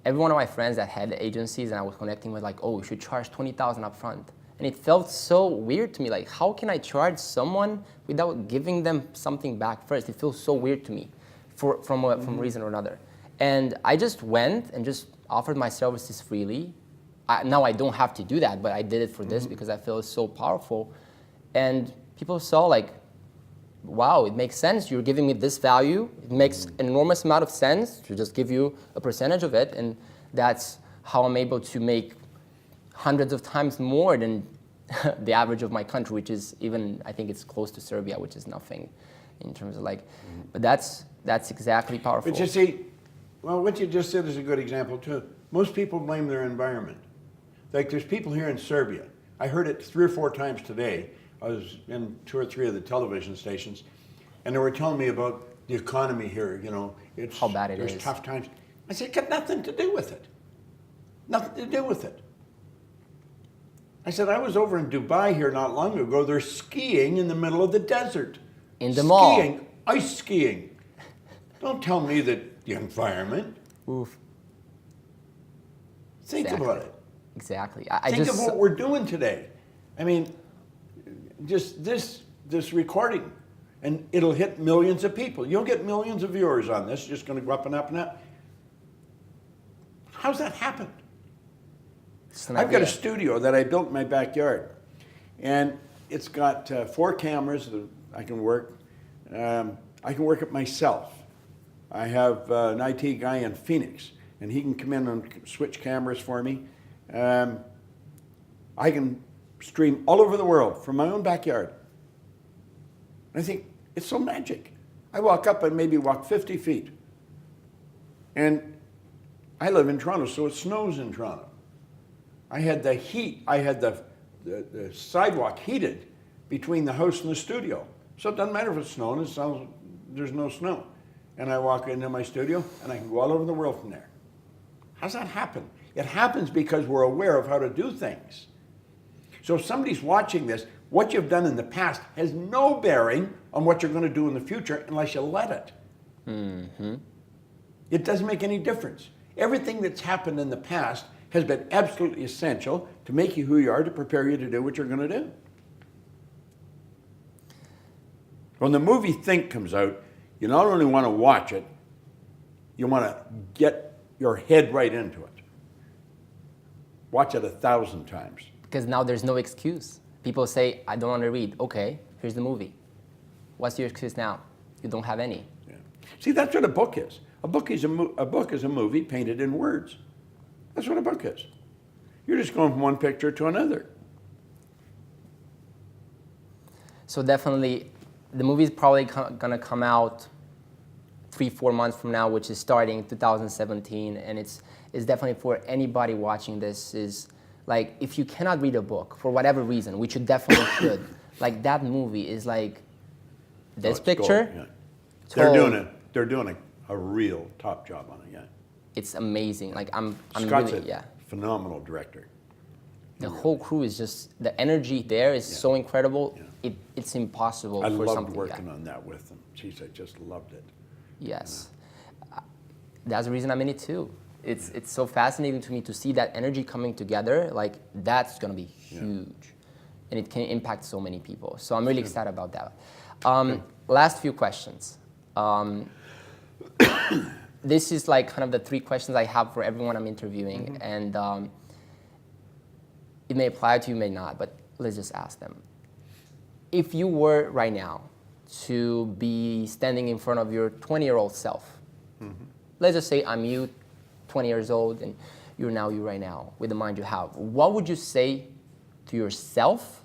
Every one of my friends that had agencies and I was connecting with like, oh, you should charge $20,000 up front. And it felt so weird to me. Like, how can I charge someone without giving them something back first? It feels so weird to me from a reason or another. And I just went and just offered my services freely. Now I don't have to do that, but I did it for this because I feel it's so powerful. And people saw like, wow, it makes sense. You're giving me this value. It makes an enormous amount of sense to just give you a percentage of it. And that's how I'm able to make hundreds of times more than the average of my country, which is even, I think it's close to Serbia, which is nothing in terms of like, but that's exactly powerful. But you see, well, what you just said is a good example too. Most people blame their environment. Like there's people here in Serbia. I heard it 3 or 4 times today. I was in 2 or 3 of the television stations, and they were telling me about the economy here, you know. It's, how bad it is. There's tough times. I said, got nothing to do with it. Nothing to do with it. I said, I was over in Dubai here not long ago. They're skiing in the middle of the desert. In the mall. Skiing, ice skiing. Don't tell me that the environment. Oof. Think about it. Exactly. Think of what we're doing today. I mean, just this recording, and it'll hit millions of people. You'll get millions of viewers on this. It's just going to go up and up and up. How's that happen? I've got a studio that I built in my backyard, and it's got 4 cameras that I can work. I can work it myself. I have an IT guy in Phoenix, and he can come in and switch cameras for me. I can stream all over the world from my own backyard. I think it's so magic. I walk up and maybe walk 50 feet. And I live in Toronto, so it snows in Toronto. I had the heat, I had the sidewalk heated between the house and the studio. So it doesn't matter if it's snowing, there's no snow. And I walk into my studio and I can go all over the world from there. How's that happen? It happens because we're aware of how to do things. So if somebody's watching this, What you've done in the past has no bearing on what you're going to do in the future unless you let it. Mm-hmm. It doesn't make any difference. Everything that's happened in the past has been absolutely essential to make you who you are, to prepare you to do what you're going to do. When the movie Think comes out, you not only want to watch it, you want to get your head right into it. Watch it 1,000 times. Because now there's no excuse. People say, I don't want to read. Okay, here's the movie. What's your excuse now? You don't have any. Yeah. See, that's what a book is. A book is a movie painted in words. That's what a book is. You're just going from one picture to another. So definitely, the movie is probably going to come out 3-4 months from now, which is starting 2017, and it's definitely for anybody watching this. Is like, if you cannot read a book for whatever reason, which you definitely should, like that movie is like this picture. Gold, yeah. They're doing a real top job on it. Yeah. It's amazing. Like I'm Scott's really, a phenomenal director. The whole crew is just, the energy there is so incredible. Yeah. It's impossible I for loved something. working on that with them. Jeez, I just loved it. Yes. That's the reason I'm in it too. It's so fascinating to me to see that energy coming together. Like, that's going to be huge. And it can impact so many people. So I'm really excited about that. Last few questions. This is like kind of the 3 questions I have for everyone I'm interviewing. And it may apply to you, may not, but let's just ask them. If you were right now to be standing in front of your 20-year-old self, let's just say I'm you, 20 years old, and you're now you right now, with the mind you have, what would you say to yourself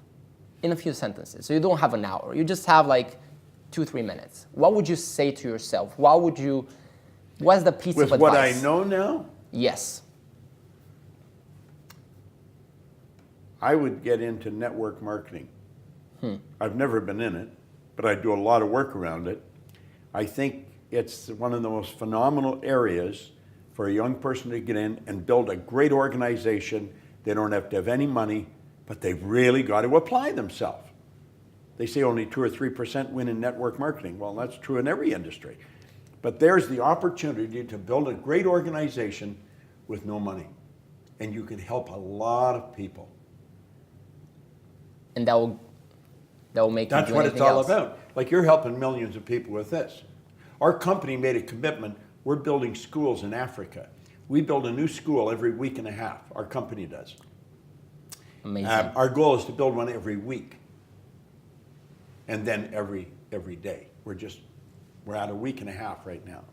in a few sentences? So you don't have an hour, you just have like 2-3 minutes. What would you say to yourself? What's the piece of advice? With what I know now? Yes. I would get into network marketing. I've never been in it, but I do a lot of work around it. I think it's one of the most phenomenal areas for a young person to get in and build a great organization. They don't have to have any money, but they've really got to apply themselves. They say only 2 or 3% win in network marketing. Well, that's true in every industry. But there's the opportunity to build a great organization with no money. And you can help a lot of people. And that will make you do That's what it's anything all else. about. Like, you're helping millions of people with this. Our company made a commitment. We're building schools in Africa. We build a new school every week and a half. Our company does. Amazing. Our goal is to build one every week. And then every day. We're at a week and a half right now.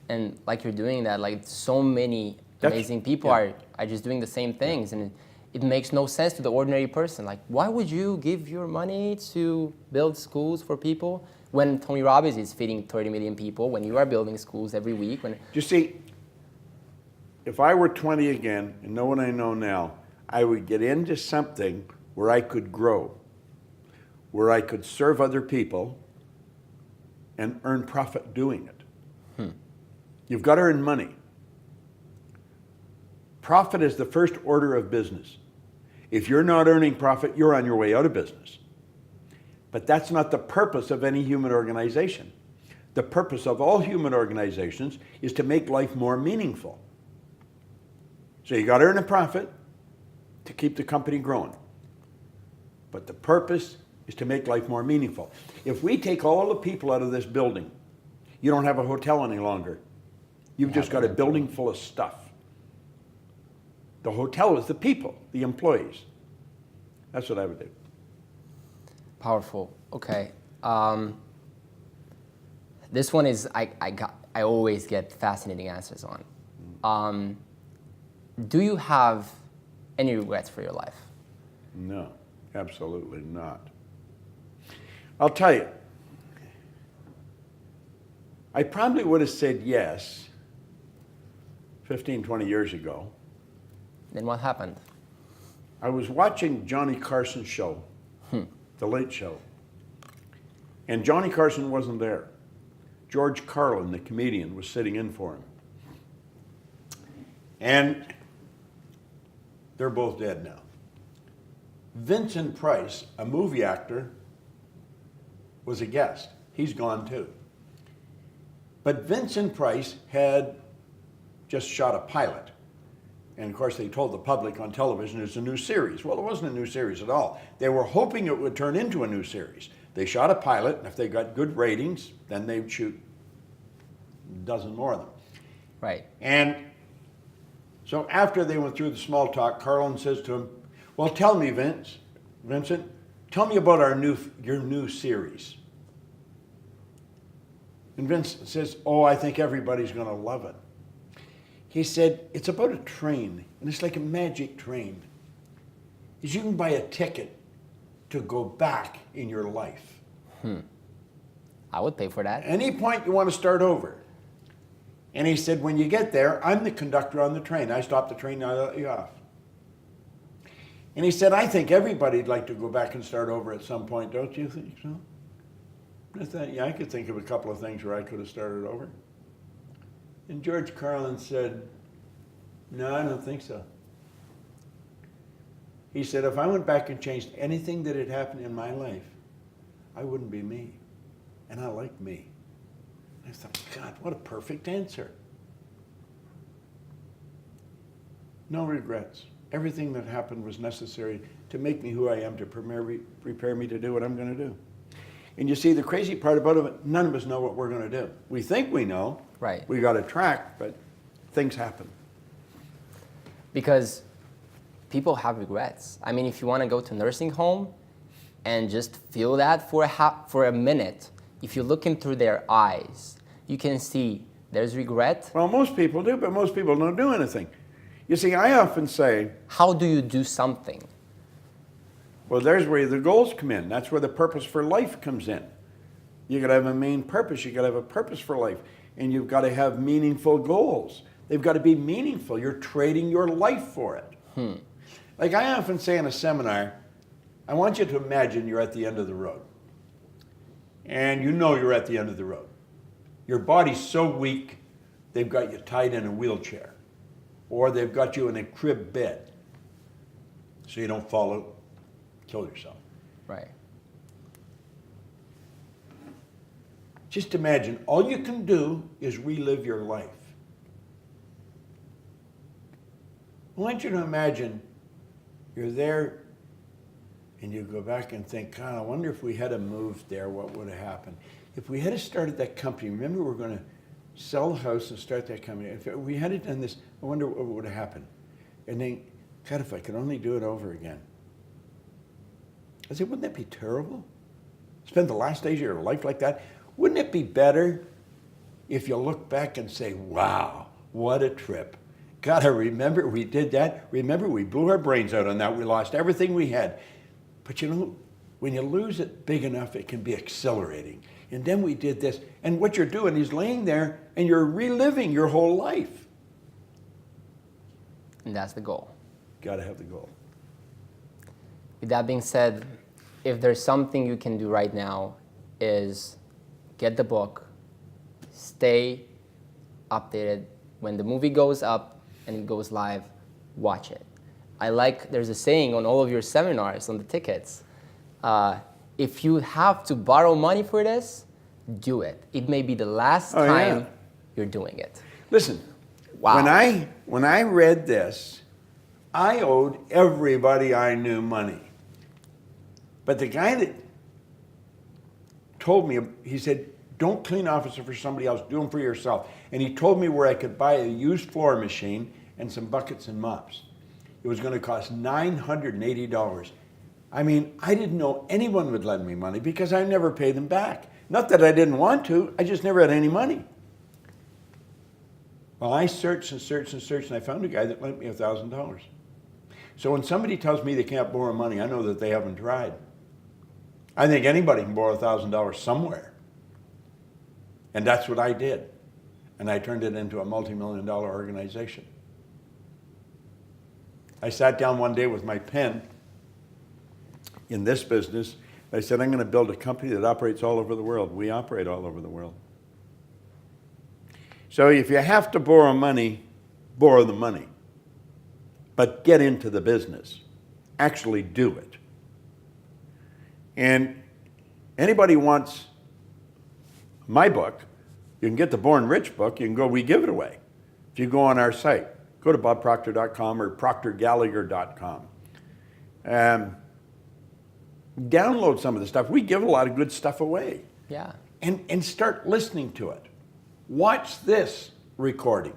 And like you're doing that, like so many amazing people are just doing the same things, and it makes no sense to the ordinary person. Like, why would you give your money to build schools for people when Tony Robbins is feeding 30 million people, when you are building schools every week? You see, if I were 20 again and know what I know now, I would get into something where I could grow, where I could serve other people and earn profit doing it. You've got to earn money. Profit is the first order of business. If you're not earning profit, you're on your way out of business. But that's not the purpose of any human organization. The purpose of all human organizations is to make life more meaningful. So you got to earn a profit to keep the company growing. But the purpose is to make life more meaningful. If we take all the people out of this building, you don't have a hotel any longer. You've just got a building full of stuff. The hotel is the people, the employees. That's what I would do. Powerful. Okay. This one is I always get fascinating answers on. Do you have any regrets for your life? No, absolutely not. I'll tell you, I probably would have said yes 15, 20 years ago. Then what happened? I was watching Johnny Carson's show, The Late Show, and Johnny Carson wasn't there. George Carlin, the comedian, was sitting in for him. And they're both dead now. Vincent Price, a movie actor, was a guest. He's gone too. But Vincent Price had just shot a pilot. And of course, they told the public on television it's a new series. Well, it wasn't a new series at all. They were hoping it would turn into a new series. They shot a pilot, and if they got good ratings, then they'd shoot a dozen more of them. Right. And so after they went through the small talk, Carlin says to him, well, tell me, Vincent, tell me about your new series. And Vincent says, oh, I think everybody's going to love it. He said, it's about a train, and it's like a magic train. Is you can buy a ticket to go back in your life. I would pay for that. Any point you want to start over. And he said, when you get there, I'm the conductor on the train. I stop the train, I let you off. And he said, I think everybody'd like to go back and start over at some point, don't you think so? I thought, yeah, I could think of a couple of things where I could have started over. And George Carlin said, no, I don't think so. He said, if I went back and changed anything that had happened in my life, I wouldn't be me. And I like me. I thought, God, what a perfect answer. No regrets. Everything that happened was necessary to make me who I am, to prepare me to do what I'm going to do. And you see, the crazy part about it, none of us know what we're going to do. We think we know. Right. We got a track, but things happen. Because people have regrets. I mean, if you want to go to nursing home and just feel that for a minute, if you look in through their eyes, you can see there's regret. Well, most people do, but most people don't do anything. You see, I often say, how do you do something? well, there's where the goals come in. That's where the purpose for life comes in. You got to have a main purpose. You got to have a purpose for life. And you've got to have meaningful goals. They've got to be meaningful. You're trading your life for it. Like I often say in a seminar, I want you to imagine you're at the end of the road. And you know you're at the end of the road. Your body's so weak, they've got you tied in a wheelchair. Or they've got you in a crib bed so you don't fall out, kill yourself. Right. Just imagine, all you can do is relive your life. I want you to imagine you're there and you go back and think, God, I wonder if we had moved there, what would have happened? If we had started that company, remember we were going to sell the house and start that company. If we had done this, I wonder what would have happened. And then, God, if I could only do it over again. I said, wouldn't that be terrible? Spend the last days of your life like that? Wouldn't it be better if you look back and say, wow, what a trip. God, I remember we did that. Remember, we blew our brains out on that. We lost everything we had. But you know, when you lose it big enough, it can be exhilarating. And then we did this. And what you're doing is laying there and you're reliving your whole life. And that's the goal. Got to have the goal. With that being said, if there's something you can do right now is get the book, stay updated. When the movie goes up and it goes live, watch it. There's a saying on all of your seminars, on the tickets, if you have to borrow money for this, do it. It may be the last time you're doing it. Listen, wow. when I read this, I owed everybody I knew money. But the guy that told me, he said, don't clean officer for somebody else, do them for yourself. And he told me where I could buy a used floor machine and some buckets and mops. It was going to cost $980. I mean, I didn't know anyone would lend me money because I never paid them back. Not that I didn't want to, I just never had any money. Well, I searched and searched and searched, and I found a guy that lent me $1,000. So when somebody tells me they can't borrow money, I know that they haven't tried. I think anybody can borrow $1,000 somewhere. And that's what I did. And I turned it into a multi-million-dollar organization. I sat down one day with my pen in this business. I said, I'm going to build a company that operates all over the world. We operate all over the world. So if you have to borrow money, borrow the money. But get into the business. actually do it. And anybody wants my book, you can get the Born Rich book, you can go, we give it away. If you go on our site, go to bobproctor.com or proctorgallagher.com. Download some of the stuff. We give a lot of good stuff away. Yeah. And start listening to it. Watch this recording.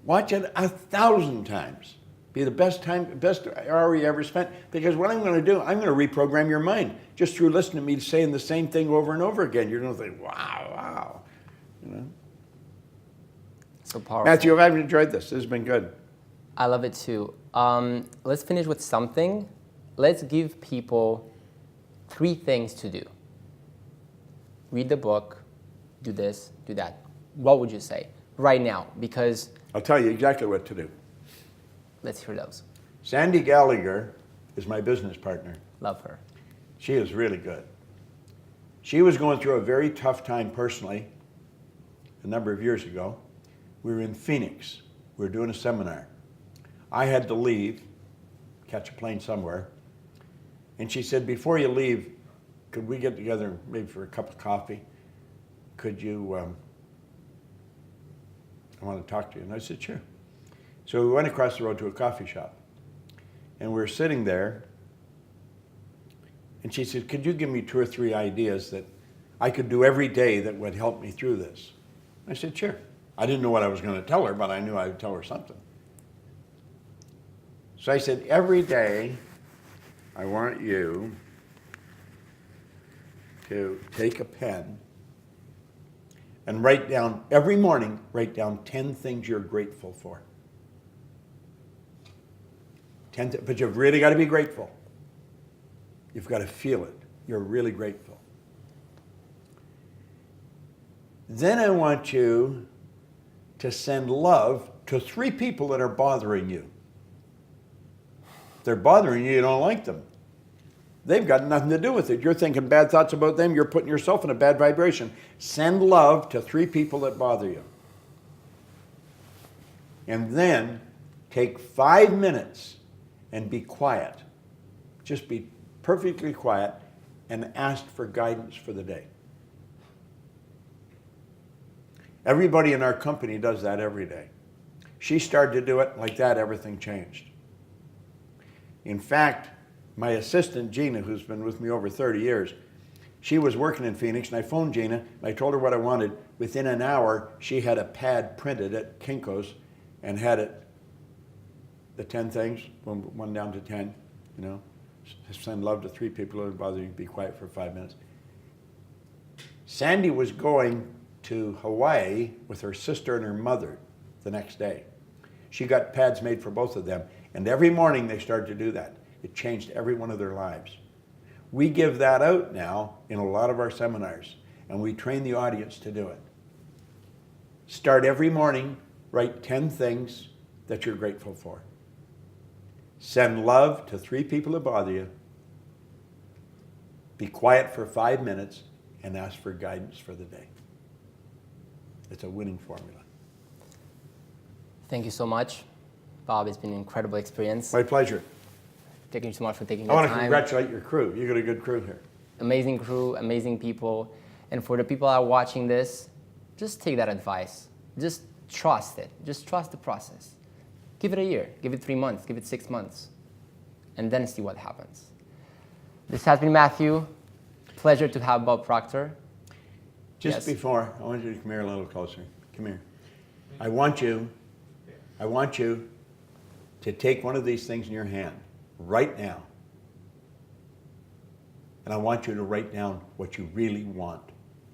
Watch it 1,000 times. Be the best hour you ever spent. Because what I'm going to do, I'm going to reprogram your mind just through listening to me saying the same thing over and over again. You're going to think, wow. You know? So powerful. Matthew, I've enjoyed this. This has been good. I love it too. Let's finish with something. Let's give people 3 things to do. Read the book, do this, do that. What would you say right now? Because I'll tell you exactly what to do. let's hear those. Sandy Gallagher is my business partner. Love her. She is really good. She was going through a very tough time personally a number of years ago. We were in Phoenix. We were doing a seminar. I had to leave, catch a plane somewhere. And she said, before you leave, could we get together maybe for a cup of coffee? Could you, I want to talk to you. And I said, sure. So we went across the road to a coffee shop. And we were sitting there. And she said, could you give me 2 or 3 ideas that I could do every day that would help me through this? I said, sure. I didn't know what I was going to tell her, but I knew I would tell her something. So I said, every day, I want you to take a pen and write down, every morning, write down 10 things you're grateful for. But you've really got to be grateful. You've got to feel it. You're really grateful. Then I want you to send love to 3 people that are bothering you. If they're bothering you, you don't like them. They've got nothing to do with it. You're thinking bad thoughts about them. You're putting yourself in a bad vibration. Send love to 3 people that bother you. And then take 5 minutes and be quiet. Just be perfectly quiet and ask for guidance for the day. Everybody in our company does that every day. She started to do it like that, everything changed. In fact, my assistant, Gina, who's been with me over 30 years, she was working in Phoenix, and I phoned Gina, and I told her what I wanted. Within an hour, she had a pad printed at Kinko's and had it, the 10 things, one down to 10, you know. Send love to 3 people who bother you, be quiet for 5 minutes. Sandy was going to Hawaii with her sister and her mother the next day. She got pads made for both of them, and every morning they started to do that. It changed every one of their lives. We give that out now in a lot of our seminars, and we train the audience to do it. Start every morning, write 10 things that you're grateful for. Send love to 3 people that bother you. Be quiet for 5 minutes and ask for guidance for the day. It's a winning formula. Thank you so much, Bob. It's been an incredible experience. My pleasure. Thank you so much for taking I the want time. to congratulate your crew. You got a good crew here. Amazing crew, amazing people. And for the people that are watching this, just take that advice. Just trust it. Just trust the process. Give it a year. Give it 3 months. Give it 6 months. And then see what happens. This has been Matthew. Pleasure to have Bob Proctor. Just before, I want you to come here a little closer. Come here. I want you to take one of these things in your hand right now. And I want you to write down what you really want.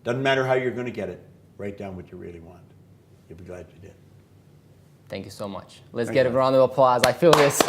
Doesn't matter how you're going to get it. Write down what you really want. You'll be glad you did. Thank you so much. Let's get a round of applause. I feel this.